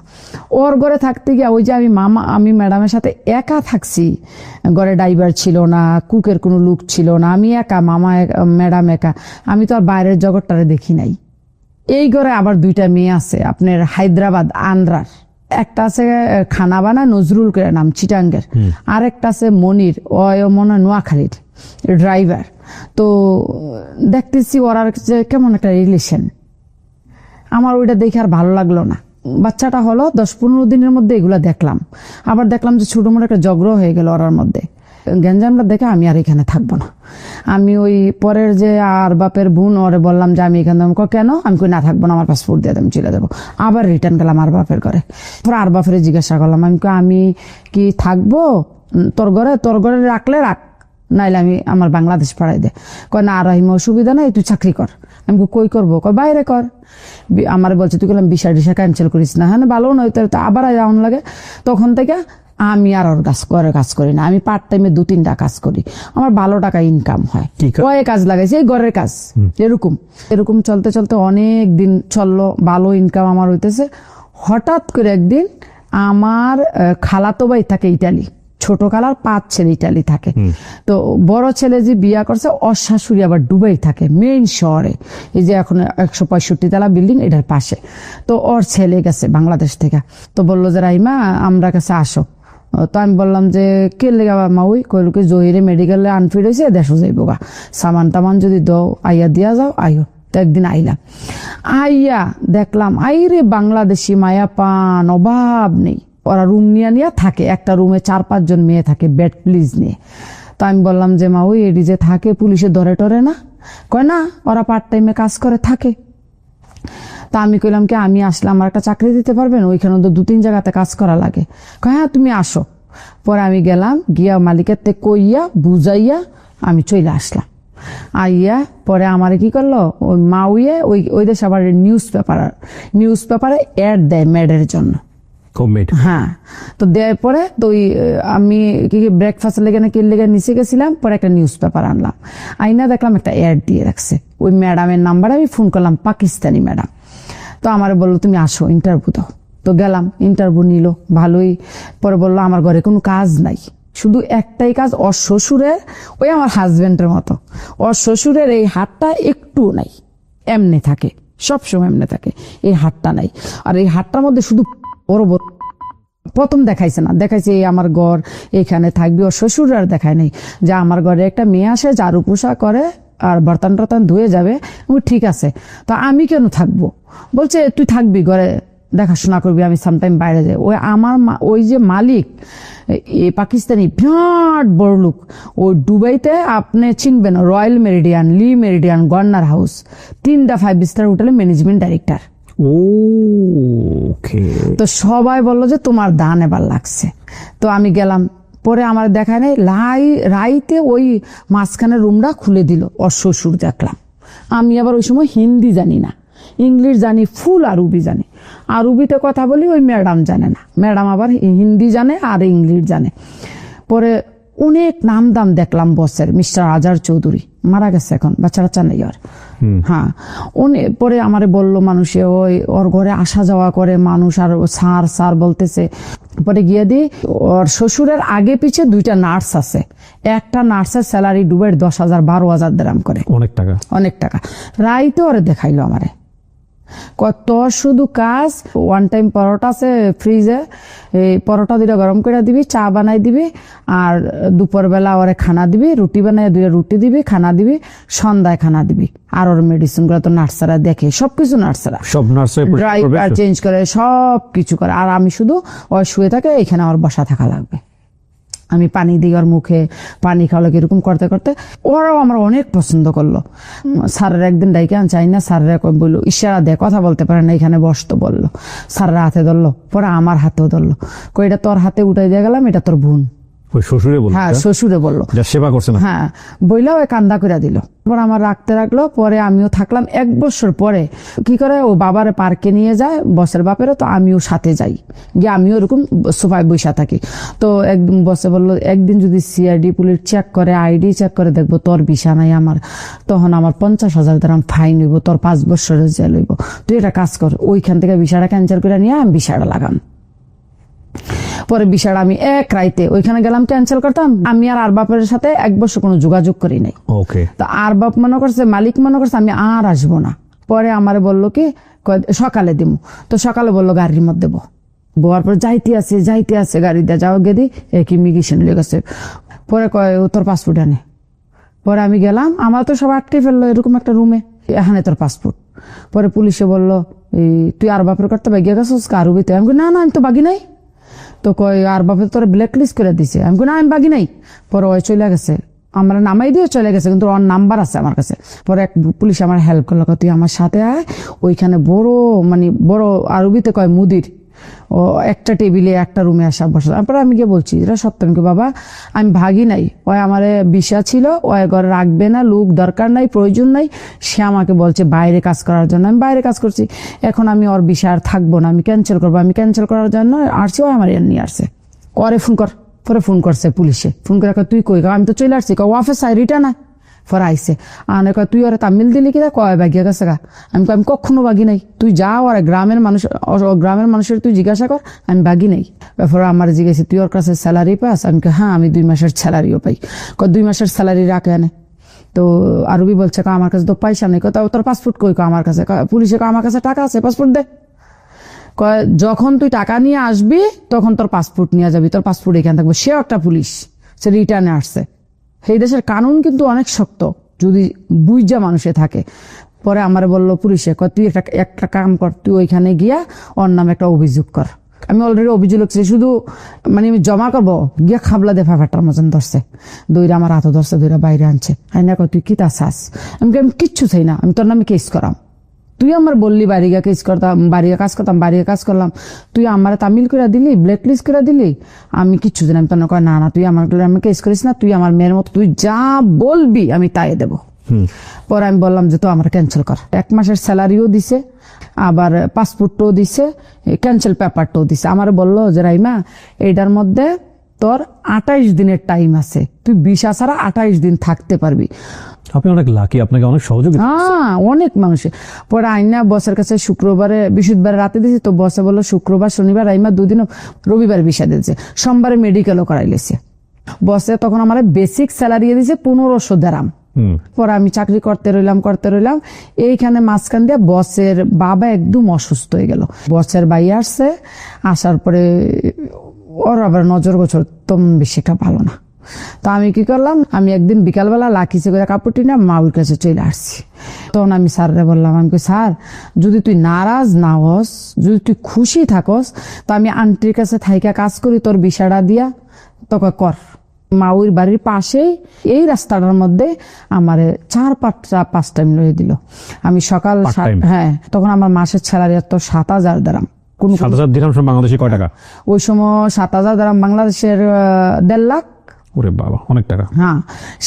ওর ঘরে থাকতে গিয়ে ওই যে আমি ম্যাডামের সাথে একা থাকছি, ঘরে ড্রাইভার ছিল না, কুকের কোনো লোক ছিল না, আমি একা, ম্যাডাম একা। আমি তো আর বাইরের জগৎটারে দেখি নাই। এই ঘরে আবার 2টা মেয়ে আছে, আপনার হায়দ্রাবাদ আন্ধ্রার। একটা আছে খানা বানা নজরুল করে নাম, চিটাঙ্গের। আর একটা আছে মনির, মনে নোয়াখালীর ড্রাইভার। তো দেখতেছি ওরা কেমন একটা রিলেশন, আমার ওইটা দেখে আর ভালো লাগলো না। বাচ্চাটা হলো 10-15 দিনের মধ্যে এগুলা দেখলাম। আবার দেখলাম যে ছোট মোটো একটা ঝগড়া হয়ে গেল ওরার মধ্যে। গ্যাঞ্জামটা দেখে আমি আর এখানে থাকবো না। আমি ওই পরের যে আর বাপের বোন, ওরে বললাম যে আমি এখানে, কেন? আমি কই না থাকবো না, আমার পাসপোর্ট দিয়ে আমি চলে যাবো। আবার রিটার্ন গেলাম আর বাপের ঘরে। আর বাপের জিজ্ঞাসা করলাম, আমি কি থাকবো তোর ঘরে রাখলে রাখ, নাইলে আমি আমার বাংলাদেশ পাঠাই দে। কয় না রাহিমা, অসুবিধা নাই, তুই চাকরি কর। আমি কই করবো? কয় বাইরে কর। আমার বলছে তুই বললাম ভিসা ক্যান্সেল করিস না। হ্যাঁ ভালো নয়, তো আবার যাওয়ান লাগে। তখন থেকে আমি আর ওর কাজ করি না। আমি পার্ট টাইমে 2-3টা কাজ করি, আমার ভালো টাকা ইনকাম হয়। কয়ে কাজ লাগাইছি, এই ঘরের কাজ। এরকম চলতে চলতে অনেক দিন চললো, ভালো ইনকাম আমার হইতেছে। হঠাৎ করে একদিন আমার খালাতো ভাই থাকে ইটালি, ছোট খালার 5 ছেলে ইটালি থাকে। তো বড় ছেলে যে বিয়া করছে, ওর শাশুড়ি আবার দুবাই থাকে, মেইন শহরে, এই যে এখন 165 তলা বিল্ডিং এটার পাশে। তো ওর ছেলে গেছে বাংলাদেশ থেকে। তো বললো যে রাইমা আমরা কাছে আসো। তো আমি বললাম যে কে লেগা মাউই? কইল কি জহিরে মেডিকেলে আনফিট হয়েছে, দেশও যাইব গা, সামান টামান যদি দাও আইয়া দিয়া যাও, আইও। তো একদিন আইলাম, আইয়া দেখলাম আইরে বাংলাদেশি মায়া পান অভাব নেই। ওরা রুম নিয়ে থাকে, একটা রুমে 4-5 জন মেয়ে থাকে, বেড প্লিজ নিয়ে। তো আমি বললাম যে মা ওই এডি যে থাকে পুলিশে ধরে টরে না? কয় না, ওরা পার্ট টাইমে কাজ করে থাকে। তা আমি কইলাম কি আমি আসলে আমার একটা চাকরি দিতে পারবেন? ওইখানে তো 2-3 জায়গাতে কাজ করা লাগে। কয় হ্যাঁ তুমি আসো। পরে আমি গেলাম, গিয়া মালিকের তে কইয়া বুঝাইয়া আমি চলে আসলাম। আইয়া পরে আমার কি করলো, ওই মাউয়ে ওই দেশে আবার নিউজ পেপারে অ্যাড দেয় মেডের জন্য। হ্যাঁ, তো দেওয়ার পরে তো আমি ব্রেকফাস্ট লেগে না কি লেগে নিচে গেছিলাম, পরে একটা নিউজ পেপার আনলাম, আইনা দেখলাম একটা অ্যাড দিয়ে রাখছে। ওই ম্যাডামের নাম্বারে আমি ফোন করলাম, পাকিস্তানি ম্যাডাম। তো আমার বললো তুমি আসো ইন্টারভিউ দাও। তো গেলাম, ইন্টারভিউ নিল ভালোই। পরে বললো আমার ঘরে কোনো কাজ নাই, শুধু একটাই কাজ, ওর শ্বশুরের, ওই আমার হাজবেন্ডের মতো, ওর শ্বশুরের এই হাতটা একটু নাই, এমনি থাকে, সবসময় এমনি থাকে, এই হাতটা নাই। আর এই হাতটার মধ্যে শুধু বড় বড় প্রথম দেখাইছে না, দেখাইছে এই আমার ঘর এখানে থাকবি। ওর শ্বশুর আর দেখায় নাই যে আমার ঘরে একটা মেয়ে আসে ঝাড়ু পোষা করে আর বর্তন টর্তন ধুয়ে যাবে। ঠিক আছে, তো আমি কেন থাকবো? বলছে তুই থাকবি ঘরে, দেখাশোনা করবি, আমি সামটাইম বাইরে যাই। ওই আমার ওই যে মালিক পাকিস্তানি বিরাট বড় লোক, ওই দুবাইতে আপনি চিনবেন রয়্যাল মেরিডিয়ান, লি মেরিডিয়ান, গর্নার হাউস, 3টা 5 স্টার হোটেলের ম্যানেজমেন্ট ডাইরেক্টর। ওকে। তো সবাই বললো যে তোমার দান এবার লাগছে। তো আমি গেলাম, পরে আমার দেখায় নাই, রাইতে ওই মাঝখানে রুমটা খুলে দিল ওর শ্বশুর। দেখলাম আমি আবার ওই সময় হিন্দি জানি না, ইংলিশ জানি ফুল, আরবি জানি। আরবিতে কথা বলি, ওই ম্যাডাম জানে না, ম্যাডাম আবার হিন্দি জানে আর ইংলিশ জানে। পরে অনেক নাম দাম দেখলাম বসের, মিস্টার আজহার চৌধুরী, মারা গেছে এখন, বাচ্চা বাচ্চা নেই আর। হ্যাঁ, পরে আমারে বললো মানুষে ওই ওর ঘরে আসা যাওয়া করে মানুষ, আর স্যার স্যার বলতেছে। পরে গিয়ে দিই, ওর শ্বশুরের আগে পিছে 2টা নার্স আছে, একটা নার্সের স্যালারি ডুবের 10,000 12,000 দিরাম করে, অনেক টাকা, অনেক টাকা। রাইতে ওরে দেখাইলো আমারে, কত শুধু কাজ, ওয়ান টাইম পরোটা আছে ফ্রিজে, এই পরোটা 2টা গরম করে দিবি, চা বানাই দিবি, আর দুপুরবেলা ওরে খানা দিবি, রুটি বানাই 2টা রুটি দিবি, খানা দিবি, সন্ধ্যায় খানা দিবি। আর ওর মেডিসিন গুলো তো নার্সারা দেখে, সবকিছু নার্সারা, সব নার্সে ড্রাই চেঞ্জ করে, সব কিছু করে। আর আমি শুধু ওর শুয়ে থাকে, এখানে আমার বসা থাকা লাগবে। আমি পানি দিই ওর মুখে, পানি খাওয়ালো এরকম করতে করতে ওরাও আমার অনেক পছন্দ করলো। স্যারের একদিন ডাইকে চাই না, স্যারেরা বললো ইশারা দেয়, কথা বলতে পারে না, এখানে বসতো বললো। স্যারের হাতে ধরলো, পরে আমার হাতেও ধরলো, এটা তোর হাতে উঠাই দিয়ে গেলাম, এটা তোর বোন। ওই শ্বশুরে বলল? হ্যাঁ, শ্বশুরে বললো, যা সেবা করছে না। হ্যাঁ, বইলা ওই কান্দা করে দিল। পরে আমার রাখতে রাখলো, পরে আমিও থাকলাম। 1 বছর পরে কি করে, ও বাবারে পার্কে নিয়ে যায় বসের বাপেরও, তো আমিও সাথে যাই, গিয়ে আমিও এরকম সোফায় বসে থাকি। তো একদিন বসে বললো, একদিন যদি সিআইডি পুলিশ চেক করে, আইডি চেক করে, দেখবো তোর ভিসা নাই আমার, তখন আমার 50,000 দিরাম ফাইন হইব, তোর 5 বছরের জেল হইব। তুই এটা কাজ কর, ওইখান থেকে ভিসাটা ক্যান্সেল করে নিয়ে আমি ভিসাটা লাগাম। পরে বিষয়টা আমি এক রাইতে ওইখানে গেলাম ক্যান্সেল করতাম। আমি আর বাপের সাথে 1 বছর কোনো যোগাযোগ করি নাই। ওকে। তো আর বাপ মনে করছে, মালিক মনে করছে আমি আর আসবো না। পরে আমারে বললো কি সকালে দিব, তো সকালে বললো গাড়ির মধ্যে দেবো। বোয়ার পর যাইতে আছে গাড়ি দিয়ে যাও গেদি এক ইমিগ্রেশন লেগে গেছে। পরে কয় তোর পাসপোর্ট আনে। পরে আমি গেলাম, আমার তো সব আটকে ফেললো এরকম একটা রুমে, এখানে তোর পাসপোর্ট। পরে পুলিশে বললো তুই আর বাপের করতে বাগিয়ে গেছিস কারুবিতে? আমি না আমি তো বাগি নাই। তো কয় আর বাপে তোর ব্ল্যাক লিস্ট করে দিছে। আমি না আমি বাগি নাই। পরে ওই চলে গেছে, আমরা নামাই দিয়ে চলে গেছে, কিন্তু ওর নাম্বার আছে আমার কাছে। পরে এক পুলিশ আমার হেল্প করলো, তুই আমার সাথে আয়, ওইখানে বড় আরবিতে কয় মুদির, ও একটা টেবিলে একটা রুমে আসা বসা। তারপরে আমি গিয়ে বলছি এটা সত্য, আমি বাবা আমি ভাগি নাই, ওই আমার বিষা ছিল, ওই ঘরে রাখবে না, লোক দরকার নাই, প্রয়োজন নাই, সে আমাকে বলছে বাইরে কাজ করার জন্য। আমি বাইরে কাজ করছি, এখন আমি ওর বিষয় আর থাকবো না, আমি ক্যান্সেল করবো। আমি ক্যান্সেল করার জন্য আসছি, ও আমার নিয়ে আসছে, করে ফোন কর। পরে ফোন করছে পুলিশে, ফোন করে তুই কই? আমি তো চলে আসছি, অফিস আই রিটার্ন আয়। পরে আইসে আনে কয় তুই ওরা তামিল দিলি কিনা? কয় বাগিয়া গেছে গা। আমি কখনো বাগি নাই, তুই যা ওরা গ্রামের মানুষের তুই জিজ্ঞাসা কর, আমি বাগি নাই। তারপরে আমার জিজ্ঞাসা তুই ওর কাছে স্যালারি পাস? আমি হ্যাঁ আমি 2 মাসের স্যালারিও পাই। 2 মাসের স্যালারি রাখে আনে। তো আরবি বলছে আমার কাছে তো পয়সা নেই। তোর পাসপোর্ট কই? আমার কাছে। পুলিশে আমার কাছে টাকা আছে, পাসপোর্ট দে। যখন তুই টাকা নিয়ে আসবি তখন তোর পাসপোর্ট নিয়ে যাবি, তোর পাসপোর্ট এখানে থাকবে। সেও একটা পুলিশ, সে রিটার্নে আসছে। সেই দেশের কানুন কিন্তু অনেক শক্ত যদি বুঝা মানুষে থাকে। পরে আমার বললো পুলিশে, তুই একটা কাম কর, তুই ওইখানে গিয়া ওর নামে একটা অভিযোগ কর। আমি অলরেডি অভিযোগ লিখছি, শুধু আমি জমা করবো, গিয়া খাবলা দে ফাটার মতন ধরছে, দইরা আমার হাতও ধরছে, দইরা বাইরে আনছে। আইনা তুই কি তা চাস? আমি কিচ্ছু চাই না, আমি তোর নামে কেস করাম। তুই আমার বললি বাড়িগা কাজ করতাম, বাড়িগা কাজ করলাম, তুই আমার তামিল করে দিলি, ব্ল্যাক লিস্ট করে দিলি, আমি কিচ্ছু জানি। আমি তোর কয় না তুই আমার কেস করিস না, তুই আমার মেয়ের মতো, তুই যা বলবি আমি তাই দেবো। পরে আমি বললাম যে তো আমার ক্যান্সেল কর। 1 মাসের স্যালারিও দিছে, আবার পাসপোর্টও দিছে, ক্যান্সেল পেপারটাও দিছে। আমার বললো যে রাইমা এইটার মধ্যে তোর 28 দিনের টাইম আছে, তুই ভিসা ছাড়া 28 দিন থাকতে পারবি। আপনি অনেক লাকি, আপনাকে অনেক সহযোগিতা। হ্যাঁ, অনেক মানুষের। পরে আইনা বসের কাছে বৃহস্পতিবারে রাতে দিয়েছে, তো বসে বললো শুক্রবার শনিবার আইমা 2 দিন, রবিবার ভিসা দিয়েছে, সোমবারে মেডিকেলও করাই লেছে। বসে তখন আমার বেসিক স্যালারি দিয়েছে 1500 দিরহাম। পরে আমি চাকরি করতে রইলাম এইখানে মাঝখান দিয়ে বসের বাবা একদম অসুস্থ হয়ে গেল। বসের ভাই আসছে, আসার পরে ওর আবার নজর গোচর তেমন বেশি একটা ভালো না। তো আমি কি করলাম, আমি একদিন বিকালবেলা লাকিছে করে কাপড়টি না মাউর কাছে চলে আসছি। তখন আমি স্যাররে বললাম, আমি স্যার যদি তুই নারাজ না হস, যদি তুই খুশি থাকস, তো আমি আন্টির কাছে থাইকা কাজ করি, তোর বিষয়টা দিয়া তোকে কর। মাউর বাড়ির পাশেই এই রাস্তাটার মধ্যে আমার 4-5 টাইম লয়ে দিল। আমি সকাল হ্যাঁ, তখন আমার মাসের স্যালারি তো 7,000 দিরাম। 7,000 দিরহাম বাংলাদেশে কয় টাকা? ওই সময় 7,000 দিরাম বাংলাদেশের 1.5 লাখ। ওরে বাবা, অনেক টাকা। হ্যাঁ,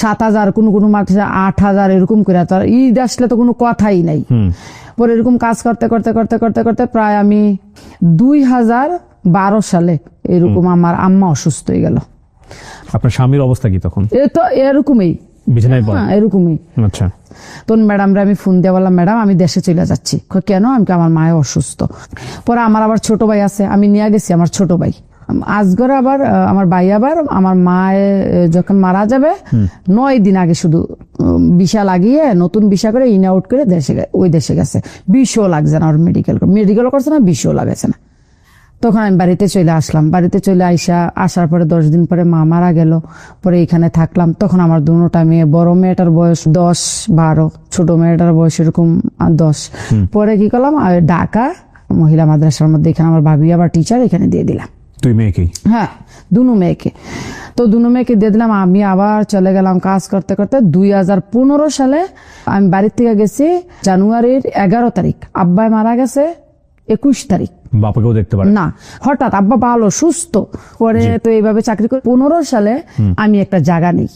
7,000, কোনো মাঠে 8,000 এরকম করে। তার ঈদ আসলে তো কোনো কথাই নাই। পরে এরকম কাজ করতে করতে করতে করতে করতে প্রায় আমি 2012 সালে এরকম আমার আম্মা অসুস্থ হয়ে গেল। আপনার স্বামীর অবস্থা কি তখন? এ তো এরকমই, বিছানায় পড়ে? এরকমই। আচ্ছা। তখন ম্যাডামরা আমি ফোন দিয়ে বললাম, ম্যাডাম আমি দেশে চলে যাচ্ছি। কেন? আমি আমার মায়ের অসুস্থ। পরে আমার আবার ছোট ভাই আছে, আমি নিয়ে গেছি আমার ছোট ভাই আজগর। আবার আমার ভাই আবার আমার মায়ে যখন মারা যাবে 9 দিন আগে শুধু ভিসা লাগিয়ে নতুন ভিসা করে ইন আউট করে ওই দেশে গেছে। বিষও লাগছে না, ওর মেডিকেল করছে না, বিষও লাগাছে না। তখন আমি বাড়িতে চলে আসলাম। বাড়িতে চলে আসার পরে 10 দিন পরে মা মারা গেল। পরে এখানে থাকলাম। তখন আমার দুটা মেয়ে, বড় মেয়েটার বয়স 10-12, ছোট মেয়েটার বয়স এরকম 10। পরে কি করলাম, ঢাকা মহিলা মাদ্রাসার মধ্যে এখানে আমার ভাবি আবার টিচার, এখানে দিয়ে দিলাম। তুই মেয়েকে? হ্যাঁ, দুনো মেয়েকে। তো দুনো মেয়েকে দিয়ে দিলাম। আমি আবার চলে গেলাম কাজ করতে করতে। 2015 সালে আমি বাড়ির থেকে গেছি জানুয়ারির 11 তারিখ। আব্বাই মারা গেছে 21 তারিখ। বাবাকেও দেখতে পারে না, হঠাৎ আব্বা ভালো সুস্থ। পরে তো এইভাবে চাকরি করে 15 সালে আমি একটা জায়গা নেই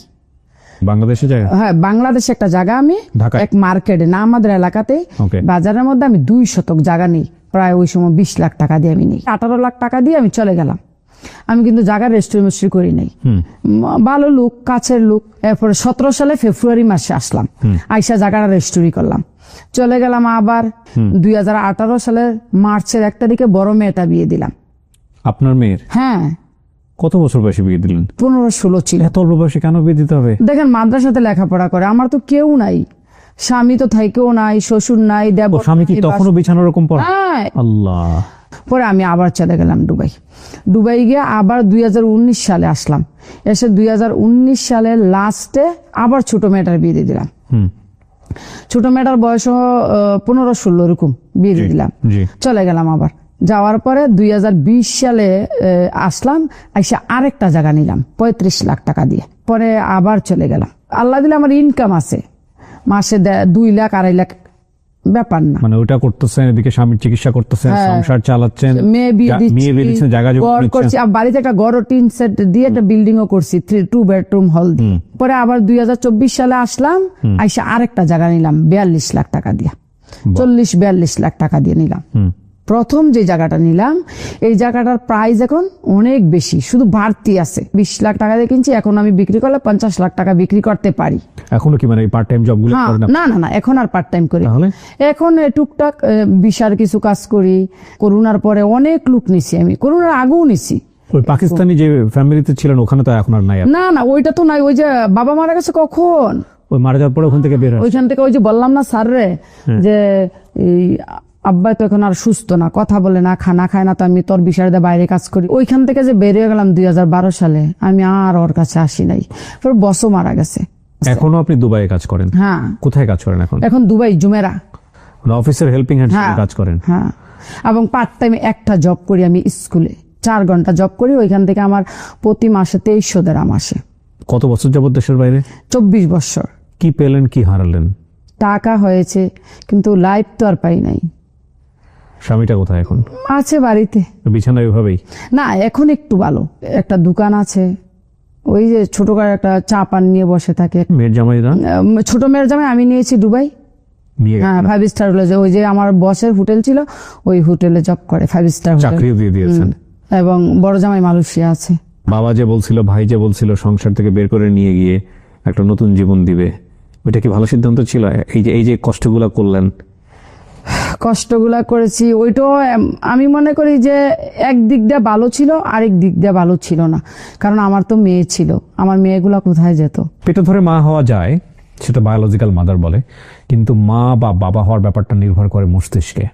বাংলাদেশে। জায়গা? হ্যাঁ, বাংলাদেশে একটা জায়গা আমি এক মার্কেটে না, আমাদের এলাকাতে বাজারের মধ্যে আমি 2 শতক জায়গা নেই। প্রায় ওই সময় 20 লাখ টাকা দিয়ে আমি নেই। 18 লাখ টাকা দিয়ে আমি চলে গেলাম। আমি কিন্তু জায়গার রেজিস্ট্রি করি নাই। ভালো লোক, কাছের লোক। এরপরে 17 সালে ফেব্রুয়ারি মাসে আসলাম, আইসা জায়গাটা রেজিস্ট্রি করলাম, চলে গেলাম। আবার 2018 সালের মার্চের 1 তারিখে বড় মেয়েটা বিয়ে দিলাম। আপনার মেয়ের? হ্যাঁ। কত বছর বয়সে বিয়ে দিলেন? 15-16 ছিল। এত অল্প বয়সে কেন বিয়ে দিতে হবে? দেখেন, মাদ্রাসাতে লেখাপড়া করে, আমার তো কেউ নাই, স্বামী তো থাইকেও নাই, শ্বশুর নাই, দেবর। স্বামী কি তখনও বিছানার এরকম পড়ে? আল্লাহ। পরে আমি আবার চলে গেলাম দুবাই গিয়ে আবার 2019 সালে আসলাম। এসে 2019 সালের লাস্টে আবার ছোট মেয়েটার বিয়ে দিয়ে দিলাম। ছোট মেয়েটার বয়স 15-16 এরকম বিয়ে দিয়ে দিলাম। চলে গেলাম আবার। যাওয়ার পরে 2020 সালে আসলাম, এসে আরেকটা জায়গা নিলাম 35 লাখ টাকা দিয়ে। পরে আবার চলে গেলাম। আল্লাহ দিলে আমার ইনকাম আছে, মাসে 2 লাখ 2.5 লাখ, ব্যাপার না। মানে ওটা করতেছেন, এদিকে স্বামীর চিকিৎসা করতেছেন, সংসার চালাচ্ছেন, মেয়ে বিয়ে দিচ্ছি, জায়গা করছি। বাড়িতে একটা গড় টিন সেট দিয়ে একটা বিল্ডিং ও করছি, 2 বেডরুম হল দিয়ে। পরে আবার 2024 সালে আসলাম, আইসা আরেকটা জায়গা নিলাম 42 লাখ টাকা দিয়ে। 40-42 লাখ টাকা দিয়ে নিলাম। প্রথম যে জায়গাটা নিলাম, এই জায়গাটার প্রাইস এখন অনেক বেশি, শুধু বাড়তি আছে। 20 লাখ টাকা দিয়ে কিনছি, এখন আমি বিক্রি করলে 50 লাখ টাকা বিক্রি করতে পারি। এখনো কি মানে পার্ট টাইম জব গুলো করেন? না, এখন আর পার্ট টাইম করি। এখন টুকটাক বিশার কিছু কাজ করি। করোনার পরে অনেক লোক নিছি, আমি করোনার আগেও নিছি। ওই পাকিস্তানি যে ফ্যামিলিতে ছিলেন ওখানে তো এখন আর নাই? না, ওইটা তো নাই। ওই যে বাবা মারা গেছে কখন, ওই মারা যাওয়ার পরে ওখান থেকে বের হয়। ওইখান থেকে ওই যে বললাম না স্যার রে, যে আব্বা তো এখন আর সুস্থ না, কথা বলে না, খানা খায় না, তো আমি তোর বিষয় বাইরে কাজ করি। ওইখান থেকে যে বেরিয়ে গেলাম 2012 সালে, আমি আর ওর কাছে আসি নাই। বসও মারা গেছে। এখনো আপনি দুবাইয়ে কাজ করেন? হ্যাঁ। কোথায় কাজ করেন এখন? এখন দুবাই জুমেরা অফিসের হেল্পিং হ্যান্ড কাজ করেন? হ্যাঁ। এবং পার্ট টাইমে একটা জব করি আমি স্কুলে, 4 ঘন্টা জব করি। ওইখান থেকে আমার প্রতি মাসে 2300 দিরহাম আসে। কত বছর যাবত দেশের বাইরে? 24 বছর। কি পেলেন, কি হারালেন? টাকা হয়েছে, কিন্তু লাইফ তো আর পাই নাই। স্বামীটা কোথায় এখন? আছে বাড়িতে, বিছানায় ওইভাবেই? না, এখন একটু ভালো। একটা দোকান আছে, ওই যে ছোট করে একটা চা পান নিয়ে বসে থাকে। মেয়ের জামাই না? ছোট মেয়ের জামাই আমি নিয়েছি দুবাই। হ্যাঁ, 5 স্টার হোটেলে। ওই যে আমার বসের হোটেল ছিল, ওই হোটেলে জব করে, 5 স্টার হোটেল। চাকরিও দিয়ে দিয়েছেন। এবং বড় জামাই মালয়েশিয়া আছে। বাবা যে বলছিল, ভাই যে বলছিল সংসার থেকে বের করে নিয়ে গিয়ে একটা নতুন জীবন দিবে, ওইটা কি ভালো সিদ্ধান্ত ছিল? এই যে কষ্টগুলা করলেন, কষ্টগুলা করেছি, ওইটাও আমি মনে করি যে এক দিক দিয়ে ভালো ছিল, আরেক দিক দিয়ে ভালো ছিল না। কারণ আমার তো মেয়ে ছিল, আমার মেয়েগুলা কোথায় যেত? পেটে ধরে মা হওয়া যায়, সেটা বায়োলজিক্যাল মাদার বলে, কিন্তু মা বা বাবা হওয়ার ব্যাপারটা নির্ভর করে মস্তিষ্কে।